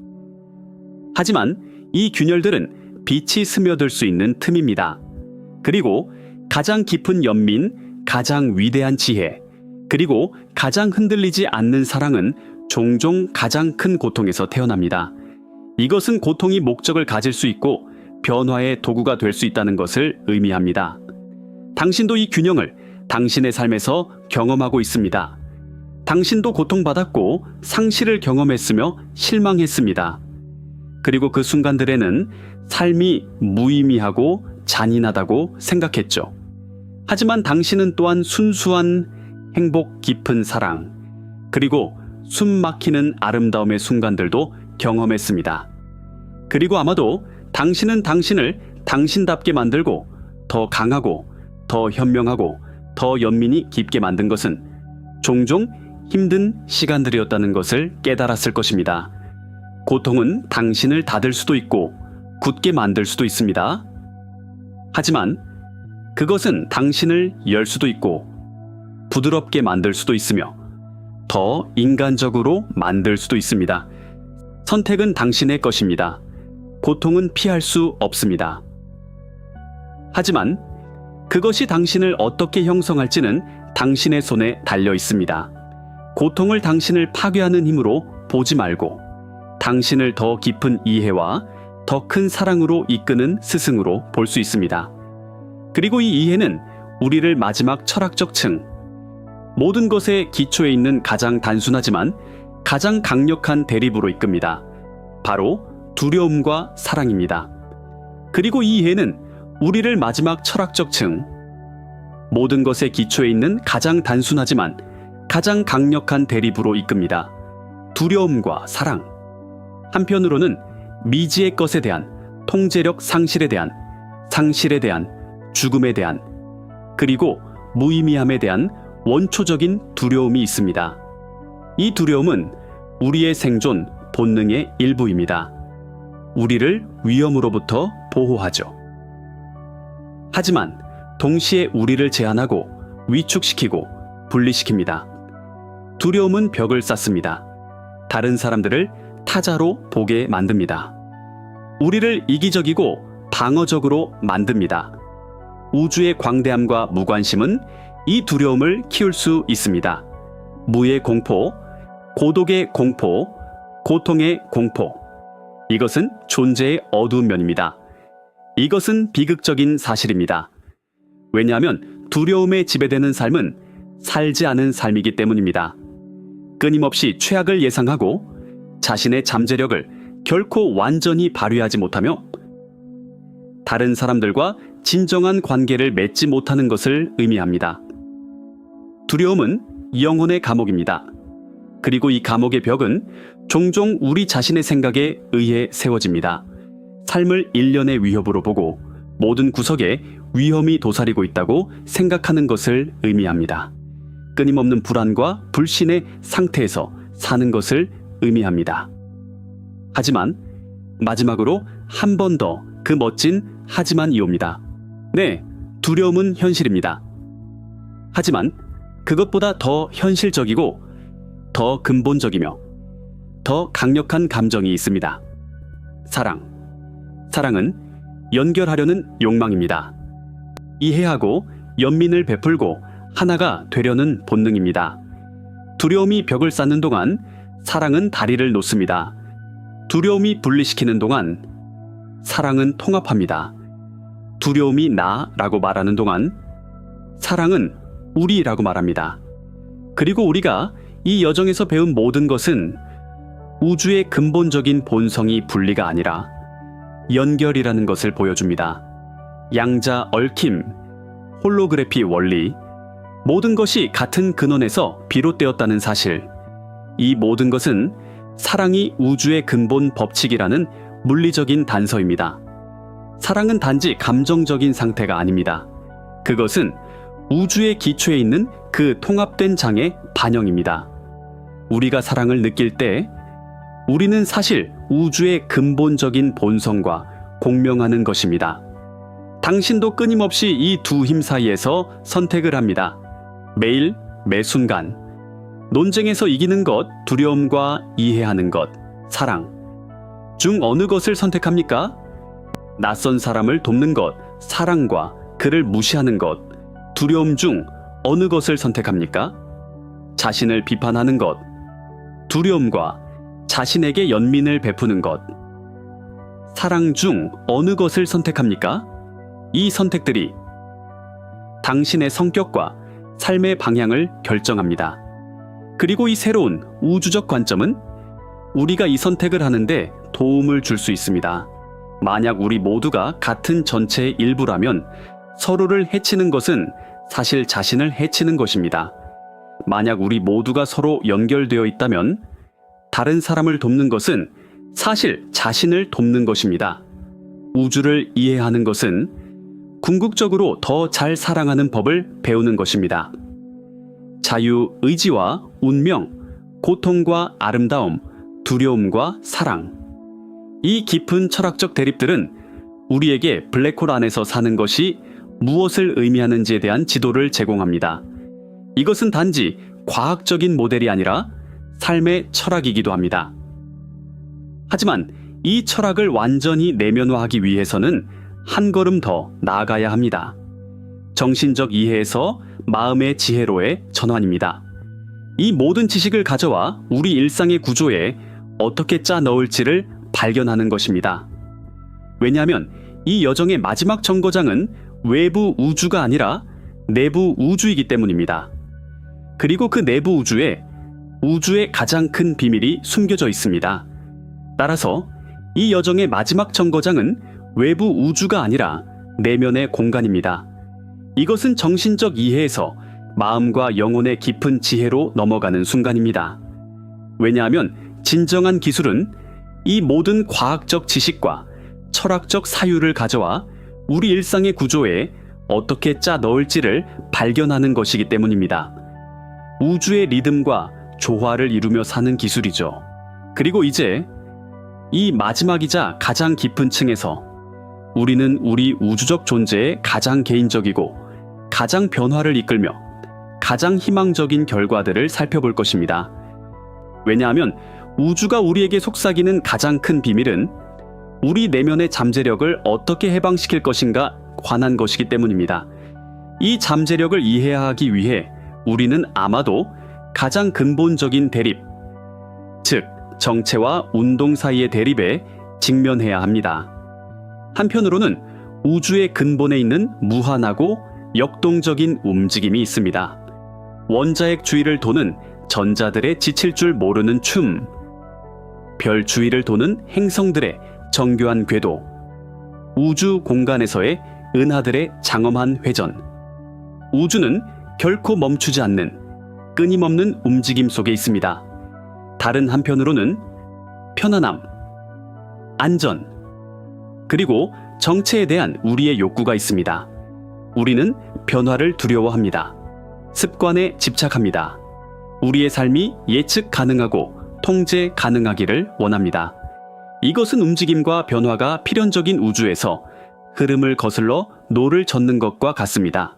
하지만 이 균열들은 빛이 스며들 수 있는 틈입니다. 그리고 가장 깊은 연민, 가장 위대한 지혜, 그리고 가장 흔들리지 않는 사랑은 종종 가장 큰 고통에서 태어납니다. 이것은 고통이 목적을 가질 수 있고 변화의 도구가 될 수 있다는 것을 의미합니다. 당신도 이 균형을 당신의 삶에서 경험하고 있습니다. 당신도 고통받았고 상실을 경험했으며 실망했습니다. 그리고 그 순간들에는 삶이 무의미하고 잔인하다고 생각했죠. 하지만 당신은 또한 순수한 행복 깊은 사랑, 그리고 숨 막히는 아름다움의 순간들도 경험했습니다. 그리고 아마도 당신은 당신을 당신답게 만들고 더 강하고 더 현명하고 더 연민이 깊게 만든 것은 종종 힘든 시간들이었다는 것을 깨달았을 것입니다. 고통은 당신을 닫을 수도 있고 굳게 만들 수도 있습니다. 하지만 그것은 당신을 열 수도 있고 부드럽게 만들 수도 있으며 더 인간적으로 만들 수도 있습니다. 선택은 당신의 것입니다. 고통은 피할 수 없습니다. 하지만 그것이 당신을 어떻게 형성할지는 당신의 손에 달려 있습니다. 고통을 당신을 파괴하는 힘으로 보지 말고 당신을 더 깊은 이해와 더 큰 사랑으로 이끄는 스승으로 볼 수 있습니다. 그리고 이 이해는 우리를 마지막 철학적 층, 모든 것의 기초에 있는 가장 단순하지만 가장 강력한 대립으로 이끕니다. 바로 두려움과 사랑입니다. 그리고 이 이해는 우리를 마지막 철학적 층, 모든 것의 기초에 있는 가장 단순하지만 가장 강력한 대립으로 이끕니다. 두려움과 사랑. 한편으로는 미지의 것에 대한 통제력 상실에 대한 죽음에 대한 그리고 무의미함에 대한 원초적인 두려움이 있습니다. 이 두려움은 우리의 생존 본능의 일부입니다. 우리를 위험으로부터 보호하죠. 하지만 동시에 우리를 제한하고 위축시키고 분리시킵니다. 두려움은 벽을 쌓습니다. 다른 사람들을 타자로 보게 만듭니다. 우리를 이기적이고 방어적으로 만듭니다. 우주의 광대함과 무관심은 이 두려움을 키울 수 있습니다. 무의 공포, 고독의 공포, 고통의 공포. 이것은 존재의 어두운 면입니다. 이것은 비극적인 사실입니다. 왜냐하면 두려움에 지배되는 삶은 살지 않은 삶이기 때문입니다. 끊임없이 최악을 예상하고 자신의 잠재력을 결코 완전히 발휘하지 못하며 다른 사람들과 진정한 관계를 맺지 못하는 것을 의미합니다. 두려움은 영혼의 감옥입니다. 그리고 이 감옥의 벽은 종종 우리 자신의 생각에 의해 세워집니다. 삶을 일련의 위협으로 보고 모든 구석에 위험이 도사리고 있다고 생각하는 것을 의미합니다. 끊임없는 불안과 불신의 상태에서 사는 것을 의미합니다. 하지만 마지막으로 한 번 더 그 멋진 하지만이 옵니다. 네, 두려움은 현실입니다. 하지만 그것보다 더 현실적이고 더 근본적이며 더 강력한 감정이 있습니다. 사랑. 사랑은 연결하려는 욕망입니다. 이해하고 연민을 베풀고 하나가 되려는 본능입니다. 두려움이 벽을 쌓는 동안 사랑은 다리를 놓습니다. 두려움이 분리시키는 동안 사랑은 통합합니다. 두려움이 나라고 말하는 동안 사랑은 우리라고 말합니다. 그리고 우리가 이 여정에서 배운 모든 것은 우주의 근본적인 본성이 분리가 아니라 연결이라는 것을 보여줍니다. 양자 얽힘, 홀로그래피 원리, 모든 것이 같은 근원에서 비롯되었다는 사실. 이 모든 것은 사랑이 우주의 근본 법칙이라는 물리적인 단서입니다. 사랑은 단지 감정적인 상태가 아닙니다. 그것은 우주의 기초에 있는 그 통합된 장의 반영입니다. 우리가 사랑을 느낄 때 우리는 사실 우주의 근본적인 본성과 공명하는 것입니다. 당신도 끊임없이 이 두 힘 사이에서 선택을 합니다. 매일, 매 순간. 논쟁에서 이기는 것, 두려움과 이해하는 것, 사랑. 중 어느 것을 선택합니까? 낯선 사람을 돕는 것, 사랑과 그를 무시하는 것, 두려움 중 어느 것을 선택합니까? 자신을 비판하는 것, 두려움과 자신에게 연민을 베푸는 것, 사랑 중 어느 것을 선택합니까? 이 선택들이 당신의 성격과 삶의 방향을 결정합니다. 그리고 이 새로운 우주적 관점은 우리가 이 선택을 하는데 도움을 줄 수 있습니다. 만약 우리 모두가 같은 전체의 일부라면 서로를 해치는 것은 사실 자신을 해치는 것입니다. 만약 우리 모두가 서로 연결되어 있다면 다른 사람을 돕는 것은 사실 자신을 돕는 것입니다. 우주를 이해하는 것은 궁극적으로 더 잘 사랑하는 법을 배우는 것입니다. 자유, 의지와 운명, 고통과 아름다움, 두려움과 사랑. 이 깊은 철학적 대립들은 우리에게 블랙홀 안에서 사는 것이 무엇을 의미하는지에 대한 지도를 제공합니다. 이것은 단지 과학적인 모델이 아니라 삶의 철학이기도 합니다. 하지만 이 철학을 완전히 내면화하기 위해서는 한 걸음 더 나아가야 합니다. 정신적 이해에서 마음의 지혜로의 전환입니다. 이 모든 지식을 가져와 우리 일상의 구조에 어떻게 짜 넣을지를 발견하는 것입니다. 왜냐하면 이 여정의 마지막 정거장은 외부 우주가 아니라 내부 우주이기 때문입니다. 그리고 그 내부 우주에 우주의 가장 큰 비밀이 숨겨져 있습니다. 따라서 이 여정의 마지막 정거장은 외부 우주가 아니라 내면의 공간입니다. 이것은 정신적 이해에서 마음과 영혼의 깊은 지혜로 넘어가는 순간입니다. 왜냐하면 진정한 기술은 이 모든 과학적 지식과 철학적 사유를 가져와 우리 일상의 구조에 어떻게 짜 넣을지를 발견하는 것이기 때문입니다. 우주의 리듬과 조화를 이루며 사는 기술이죠. 그리고 이제 이 마지막이자 가장 깊은 층에서 우리는 우리 우주적 존재의 가장 개인적이고 가장 변화를 이끌며 가장 희망적인 결과들을 살펴볼 것입니다. 왜냐하면 우주가 우리에게 속삭이는 가장 큰 비밀은 우리 내면의 잠재력을 어떻게 해방시킬 것인가 관한 것이기 때문입니다. 이 잠재력을 이해하기 위해 우리는 아마도 가장 근본적인 대립, 즉 정체와 운동 사이의 대립에 직면해야 합니다. 한편으로는 우주의 근본에 있는 무한하고 역동적인 움직임이 있습니다. 원자핵 주위를 도는 전자들의 지칠 줄 모르는 춤, 별 주위를 도는 행성들의 정교한 궤도, 우주 공간에서의 은하들의 장엄한 회전. 우주는 결코 멈추지 않는 끊임없는 움직임 속에 있습니다. 다른 한편으로는 편안함, 안전, 그리고 정체에 대한 우리의 욕구가 있습니다. 우리는 변화를 두려워합니다. 습관에 집착합니다. 우리의 삶이 예측 가능하고 통제 가능하기를 원합니다. 이것은 움직임과 변화가 필연적인 우주에서 흐름을 거슬러 노를 젓는 것과 같습니다.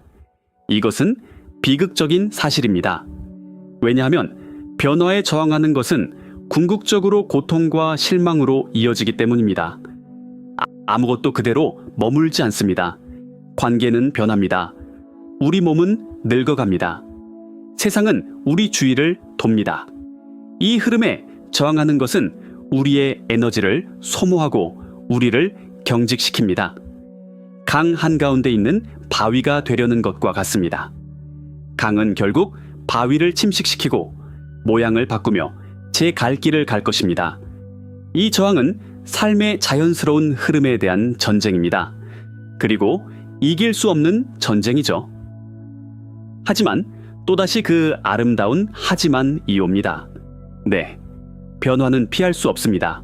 이것은 비극적인 사실입니다. 왜냐하면 변화에 저항하는 것은 궁극적으로 고통과 실망으로 이어지기 때문입니다. 아무것도 그대로 머물지 않습니다. 관계는 변합니다. 우리 몸은 늙어갑니다. 세상은 우리 주위를 돕니다. 이 흐름에 저항하는 것은 우리의 에너지를 소모하고 우리를 경직시킵니다. 강 한가운데 있는 바위가 되려는 것과 같습니다. 강은 결국 바위를 침식시키고 모양을 바꾸며 제 갈 길을 갈 것입니다. 이 저항은 삶의 자연스러운 흐름에 대한 전쟁입니다. 그리고 이길 수 없는 전쟁이죠. 하지만 또다시 그 아름다운 하지만이 옵니다. 네, 변화는 피할 수 없습니다.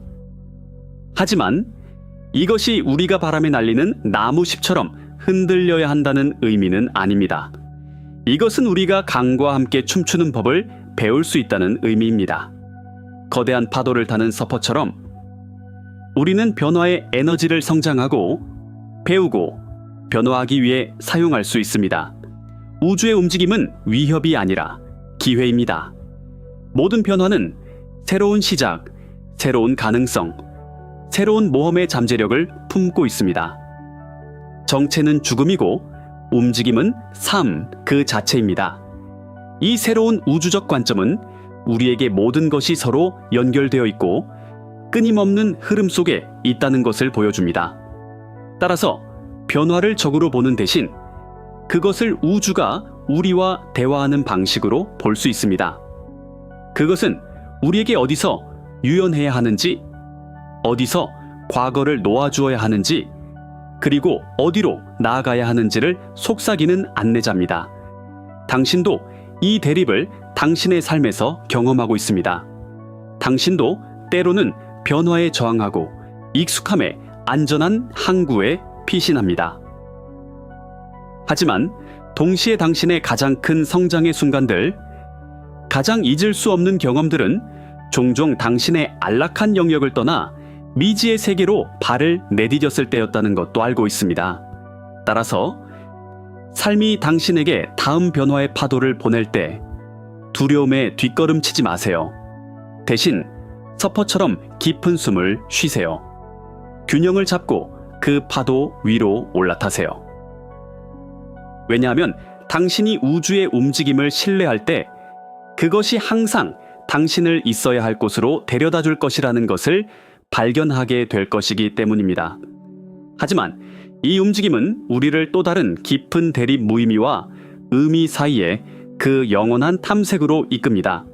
하지만 이것이 우리가 바람에 날리는 나무잎처럼 흔들려야 한다는 의미는 아닙니다. 이것은 우리가 강과 함께 춤추는 법을 배울 수 있다는 의미입니다. 거대한 파도를 타는 서퍼처럼 우리는 변화의 에너지를 성장하고 배우고 변화하기 위해 사용할 수 있습니다. 우주의 움직임은 위협이 아니라 기회입니다. 모든 변화는 새로운 시작, 새로운 가능성, 새로운 모험의 잠재력을 품고 있습니다. 정체는 죽음이고 움직임은 삶 그 자체입니다. 이 새로운 우주적 관점은 우리에게 모든 것이 서로 연결되어 있고 끊임없는 흐름 속에 있다는 것을 보여줍니다. 따라서 변화를 적으로 보는 대신 그것을 우주가 우리와 대화하는 방식으로 볼 수 있습니다. 그것은 우리에게 어디서 유연해야 하는지, 어디서 과거를 놓아주어야 하는지, 그리고 어디로 나아가야 하는지를 속삭이는 안내자입니다. 당신도 이 대립을 당신의 삶에서 경험하고 있습니다. 당신도 때로는 변화에 저항하고 익숙함에 안전한 항구에 피신합니다. 하지만 동시에 당신의 가장 큰 성장의 순간들, 가장 잊을 수 없는 경험들은 종종 당신의 안락한 영역을 떠나 미지의 세계로 발을 내디뎠을 때였다는 것도 알고 있습니다. 따라서 삶이 당신에게 다음 변화의 파도를 보낼 때 두려움에 뒷걸음치지 마세요. 대신 서퍼처럼 깊은 숨을 쉬세요. 균형을 잡고 그 파도 위로 올라타세요. 왜냐하면 당신이 우주의 움직임을 신뢰할 때 그것이 항상 당신을 있어야 할 곳으로 데려다 줄 것이라는 것을 발견하게 될 것이기 때문입니다. 하지만 이 움직임은 우리를 또 다른 깊은 대립 무의미와 의미 사이에 그 영원한 탐색으로 이끕니다.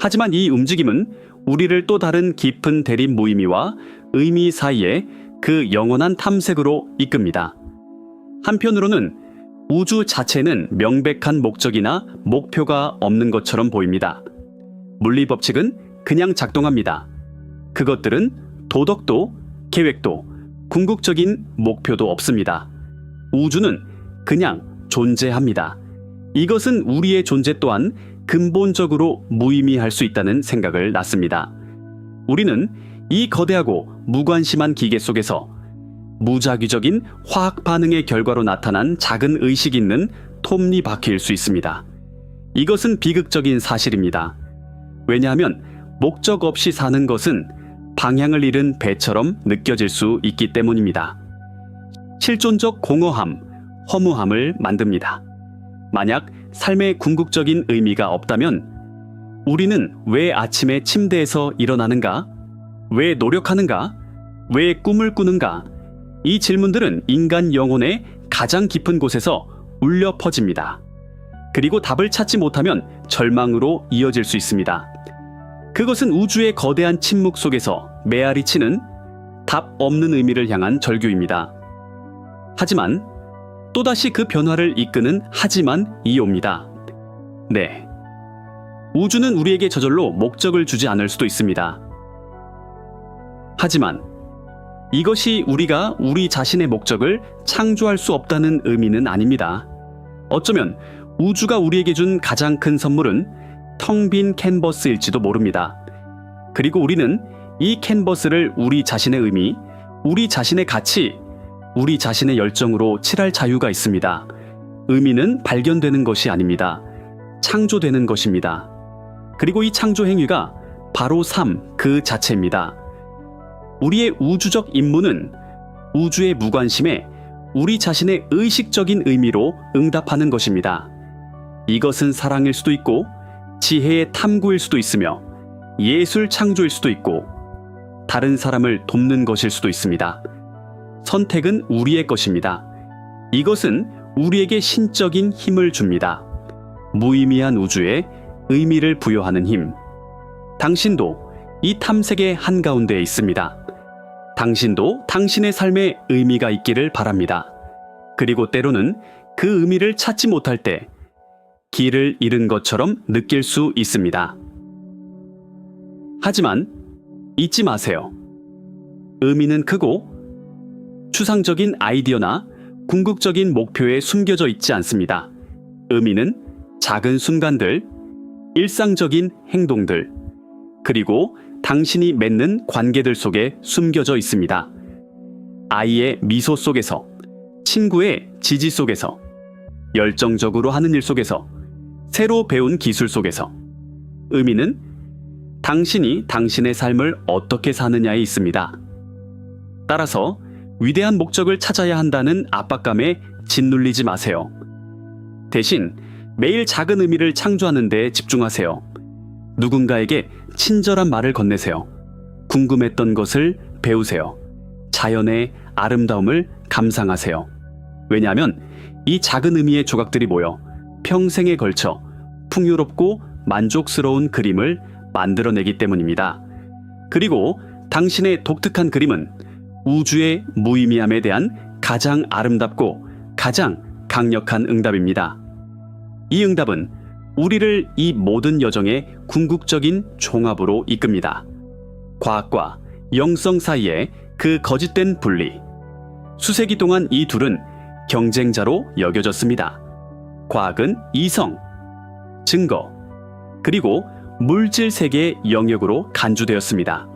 하지만 이 움직임은 우리를 또 다른 깊은 대립 무의미와 의미 사이에 그 영원한 탐색으로 이끕니다. 한편으로는 우주 자체는 명백한 목적이나 목표가 없는 것처럼 보입니다. 물리 법칙은 그냥 작동합니다. 그것들은 도덕도, 계획도, 궁극적인 목표도 없습니다. 우주는 그냥 존재합니다. 이것은 우리의 존재 또한 근본적으로 무의미할 수 있다는 생각을 낳습니다. 우리는 이 거대하고 무관심한 기계 속에서 무작위적인 화학 반응의 결과로 나타난 작은 의식이 있는 톱니바퀴일 수 있습니다. 이것은 비극적인 사실입니다. 왜냐하면 목적 없이 사는 것은 방향을 잃은 배처럼 느껴질 수 있기 때문입니다. 실존적 공허함, 허무함을 만듭니다. 만약 삶의 궁극적인 의미가 없다면 우리는 왜 아침에 침대에서 일어나는가? 왜 노력하는가? 왜 꿈을 꾸는가? 이 질문들은 인간 영혼의 가장 깊은 곳에서 울려 퍼집니다. 그리고 답을 찾지 못하면 절망으로 이어질 수 있습니다. 그것은 우주의 거대한 침묵 속에서 메아리치는 답 없는 의미를 향한 절규입니다. 하지만 또다시 그 변화를 이끄는 하지만이 옵니다. 네. 우주는 우리에게 저절로 목적을 주지 않을 수도 있습니다. 하지만 이것이 우리가 우리 자신의 목적을 창조할 수 없다는 의미는 아닙니다. 어쩌면 우주가 우리에게 준 가장 큰 선물은 텅 빈 캔버스일지도 모릅니다. 그리고 우리는 이 캔버스를 우리 자신의 의미, 우리 자신의 가치, 우리 자신의 열정으로 칠할 자유가 있습니다. 의미는 발견되는 것이 아닙니다. 창조되는 것입니다. 그리고 이 창조 행위가 바로 삶 그 자체입니다. 우리의 우주적 임무는 우주의 무관심에 우리 자신의 의식적인 의미로 응답하는 것입니다. 이것은 사랑일 수도 있고 지혜의 탐구일 수도 있으며 예술 창조일 수도 있고 다른 사람을 돕는 것일 수도 있습니다. 선택은 우리의 것입니다. 이것은 우리에게 신적인 힘을 줍니다. 무의미한 우주에 의미를 부여하는 힘. 당신도 이 탐색의 한가운데에 있습니다. 당신도 당신의 삶에 의미가 있기를 바랍니다. 그리고 때로는 그 의미를 찾지 못할 때 길을 잃은 것처럼 느낄 수 있습니다. 하지만 잊지 마세요. 의미는 크고 추상적인 아이디어나 궁극적인 목표에 숨겨져 있지 않습니다. 의미는 작은 순간들, 일상적인 행동들, 그리고 당신이 맺는 관계들 속에 숨겨져 있습니다. 아이의 미소 속에서, 친구의 지지 속에서, 열정적으로 하는 일 속에서, 새로 배운 기술 속에서. 의미는 당신이 당신의 삶을 어떻게 사느냐에 있습니다. 따라서 위대한 목적을 찾아야 한다는 압박감에 짓눌리지 마세요. 대신 매일 작은 의미를 창조하는 데 집중하세요. 누군가에게 친절한 말을 건네세요. 궁금했던 것을 배우세요. 자연의 아름다움을 감상하세요. 왜냐하면 이 작은 의미의 조각들이 모여 평생에 걸쳐 풍요롭고 만족스러운 그림을 만들어내기 때문입니다. 그리고 당신의 독특한 그림은 우주의 무의미함에 대한 가장 아름답고 가장 강력한 응답입니다. 이 응답은 우리를 이 모든 여정의 궁극적인 종합으로 이끕니다. 과학과 영성 사이의 그 거짓된 분리. 수세기 동안 이 둘은 경쟁자로 여겨졌습니다. 과학은 이성, 증거, 그리고 물질 세계의 영역으로 간주되었습니다.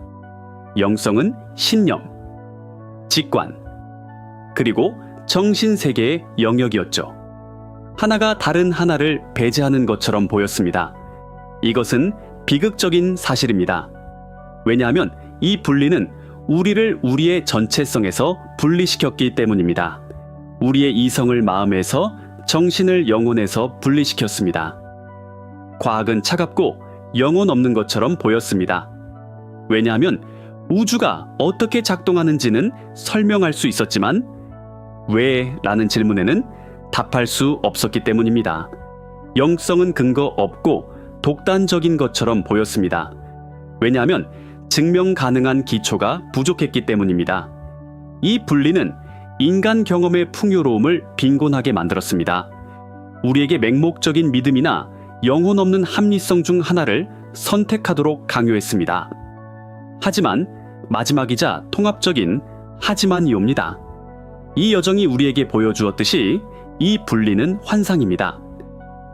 영성은 신념, 직관, 그리고 정신 세계의 영역이었죠. 하나가 다른 하나를 배제하는 것처럼 보였습니다. 이것은 비극적인 사실입니다. 왜냐하면 이 분리는 우리를 우리의 전체성에서 분리시켰기 때문입니다. 우리의 이성을 마음에서, 정신을 영혼에서 분리시켰습니다. 과학은 차갑고 영혼 없는 것처럼 보였습니다. 왜냐하면 우주가 어떻게 작동하는지는 설명할 수 있었지만 왜? 라는 질문에는 답할 수 없었기 때문입니다. 영성은 근거 없고 독단적인 것처럼 보였습니다. 왜냐하면 증명 가능한 기초가 부족했기 때문입니다. 이 분리는 인간 경험의 풍요로움을 빈곤하게 만들었습니다. 우리에게 맹목적인 믿음이나 영혼 없는 합리성 중 하나를 선택하도록 강요했습니다. 하지만 마지막이자 통합적인 하지만이 옵니다. 이 여정이 우리에게 보여주었듯이 이 분리는 환상입니다.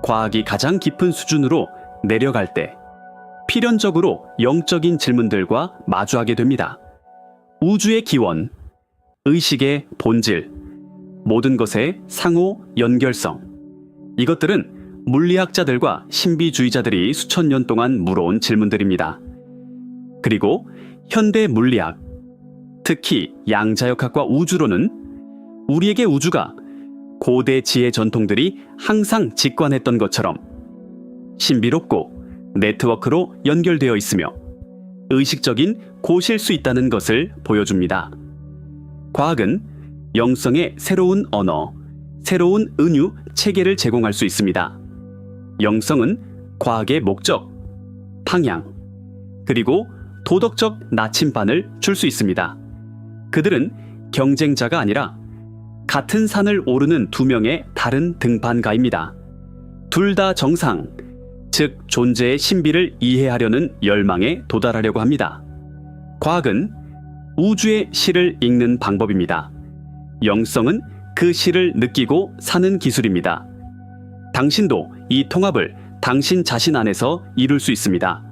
과학이 가장 깊은 수준으로 내려갈 때 필연적으로 영적인 질문들과 마주하게 됩니다. 우주의 기원, 의식의 본질, 모든 것의 상호 연결성. 이것들은 물리학자들과 신비주의자들이 수천 년 동안 물어온 질문들입니다. 그리고 현대 물리학, 특히 양자역학과 우주론은 우리에게 우주가 고대 지혜 전통들이 항상 직관했던 것처럼 신비롭고 네트워크로 연결되어 있으며 의식적인 곳일 수 있다는 것을 보여줍니다. 과학은 영성의 새로운 언어, 새로운 은유 체계를 제공할 수 있습니다. 영성은 과학의 목적, 방향, 그리고 도덕적 나침반을 줄 수 있습니다. 그들은 경쟁자가 아니라 같은 산을 오르는 두 명의 다른 등반가입니다. 둘 다 정상, 즉 존재의 신비를 이해하려는 열망에 도달하려고 합니다. 과학은 우주의 시를 읽는 방법입니다. 영성은 그 시를 느끼고 사는 기술입니다. 당신도 이 통합을 당신 자신 안에서 이룰 수 있습니다.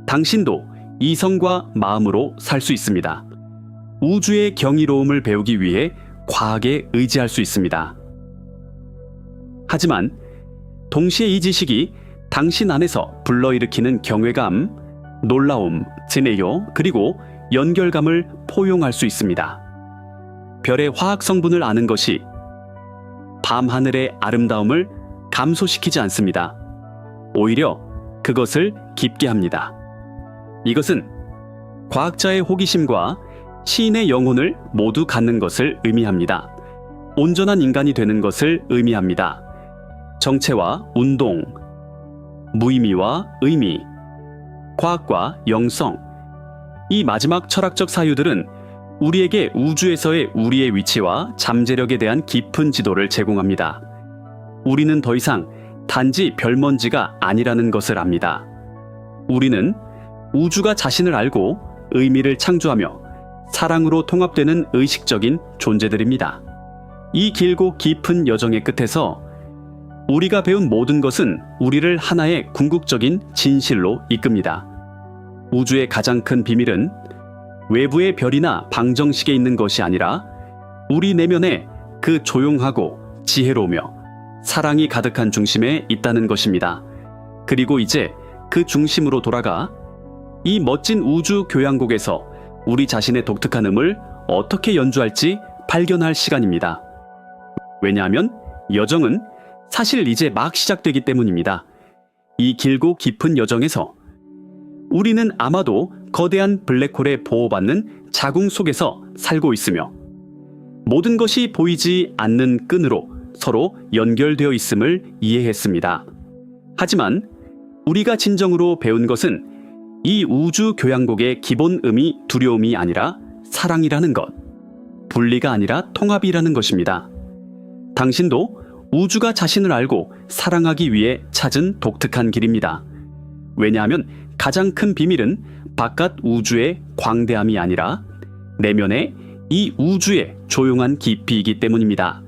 당신도 이성과 마음으로 살 수 있습니다. 우주의 경이로움을 배우기 위해 과학에 의지할 수 있습니다. 하지만 동시에 이 지식이 당신 안에서 불러일으키는 경외감, 놀라움, 진해요, 그리고 연결감을 포용할 수 있습니다. 별의 화학 성분을 아는 것이 밤하늘의 아름다움을 감소시키지 않습니다. 오히려 그것을 깊게 합니다. 이것은 과학자의 호기심과 시인의 영혼을 모두 갖는 것을 의미합니다. 온전한 인간이 되는 것을 의미합니다. 정체와 운동, 무의미와 의미, 과학과 영성, 이 마지막 철학적 사유들은 우리에게 우주에서의 우리의 위치와 잠재력에 대한 깊은 지도를 제공합니다. 우리는 더 이상 단지 별먼지가 아니라는 것을 압니다. 우리는 우주가 자신을 알고 의미를 창조하며 사랑으로 통합되는 의식적인 존재들입니다. 이 길고 깊은 여정의 끝에서 우리가 배운 모든 것은 우리를 하나의 궁극적인 진실로 이끕니다. 우주의 가장 큰 비밀은 외부의 별이나 방정식에 있는 것이 아니라 우리 내면에 그 조용하고 지혜로우며 사랑이 가득한 중심에 있다는 것입니다. 그리고 이제 그 중심으로 돌아가 이 멋진 우주 교향곡에서 우리 자신의 독특한 음을 어떻게 연주할지 발견할 시간입니다. 왜냐하면 여정은 사실 이제 막 시작되기 때문입니다. 이 길고 깊은 여정에서 우리는 아마도 거대한 블랙홀에 보호받는 자궁 속에서 살고 있으며 모든 것이 보이지 않는 끈으로 서로 연결되어 있음을 이해했습니다. 하지만 우리가 진정으로 배운 것은 이 우주 교향곡의 기본 음이 두려움이 아니라 사랑이라는 것, 분리가 아니라 통합이라는 것입니다. 당신도 우주가 자신을 알고 사랑하기 위해 찾은 독특한 길입니다. 왜냐하면 가장 큰 비밀은 바깥 우주의 광대함이 아니라 내면의 이 우주의 조용한 깊이이기 때문입니다.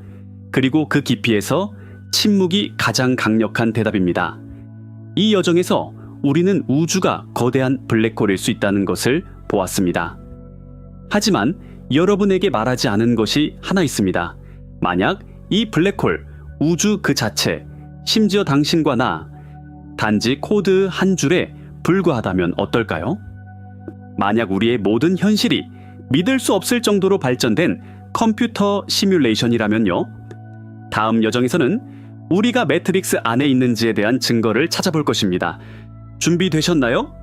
그리고 그 깊이에서 침묵이 가장 강력한 대답입니다. 이 여정에서 우리는 우주가 거대한 블랙홀일 수 있다는 것을 보았습니다. 하지만 여러분에게 말하지 않은 것이 하나 있습니다. 만약 이 블랙홀, 우주 그 자체, 심지어 당신과 나, 단지 코드 한 줄에 불과하다면 어떨까요? 만약 우리의 모든 현실이 믿을 수 없을 정도로 발전된 컴퓨터 시뮬레이션이라면요. 다음 여정에서는 우리가 매트릭스 안에 있는지에 대한 증거를 찾아볼 것입니다. 준비되셨나요?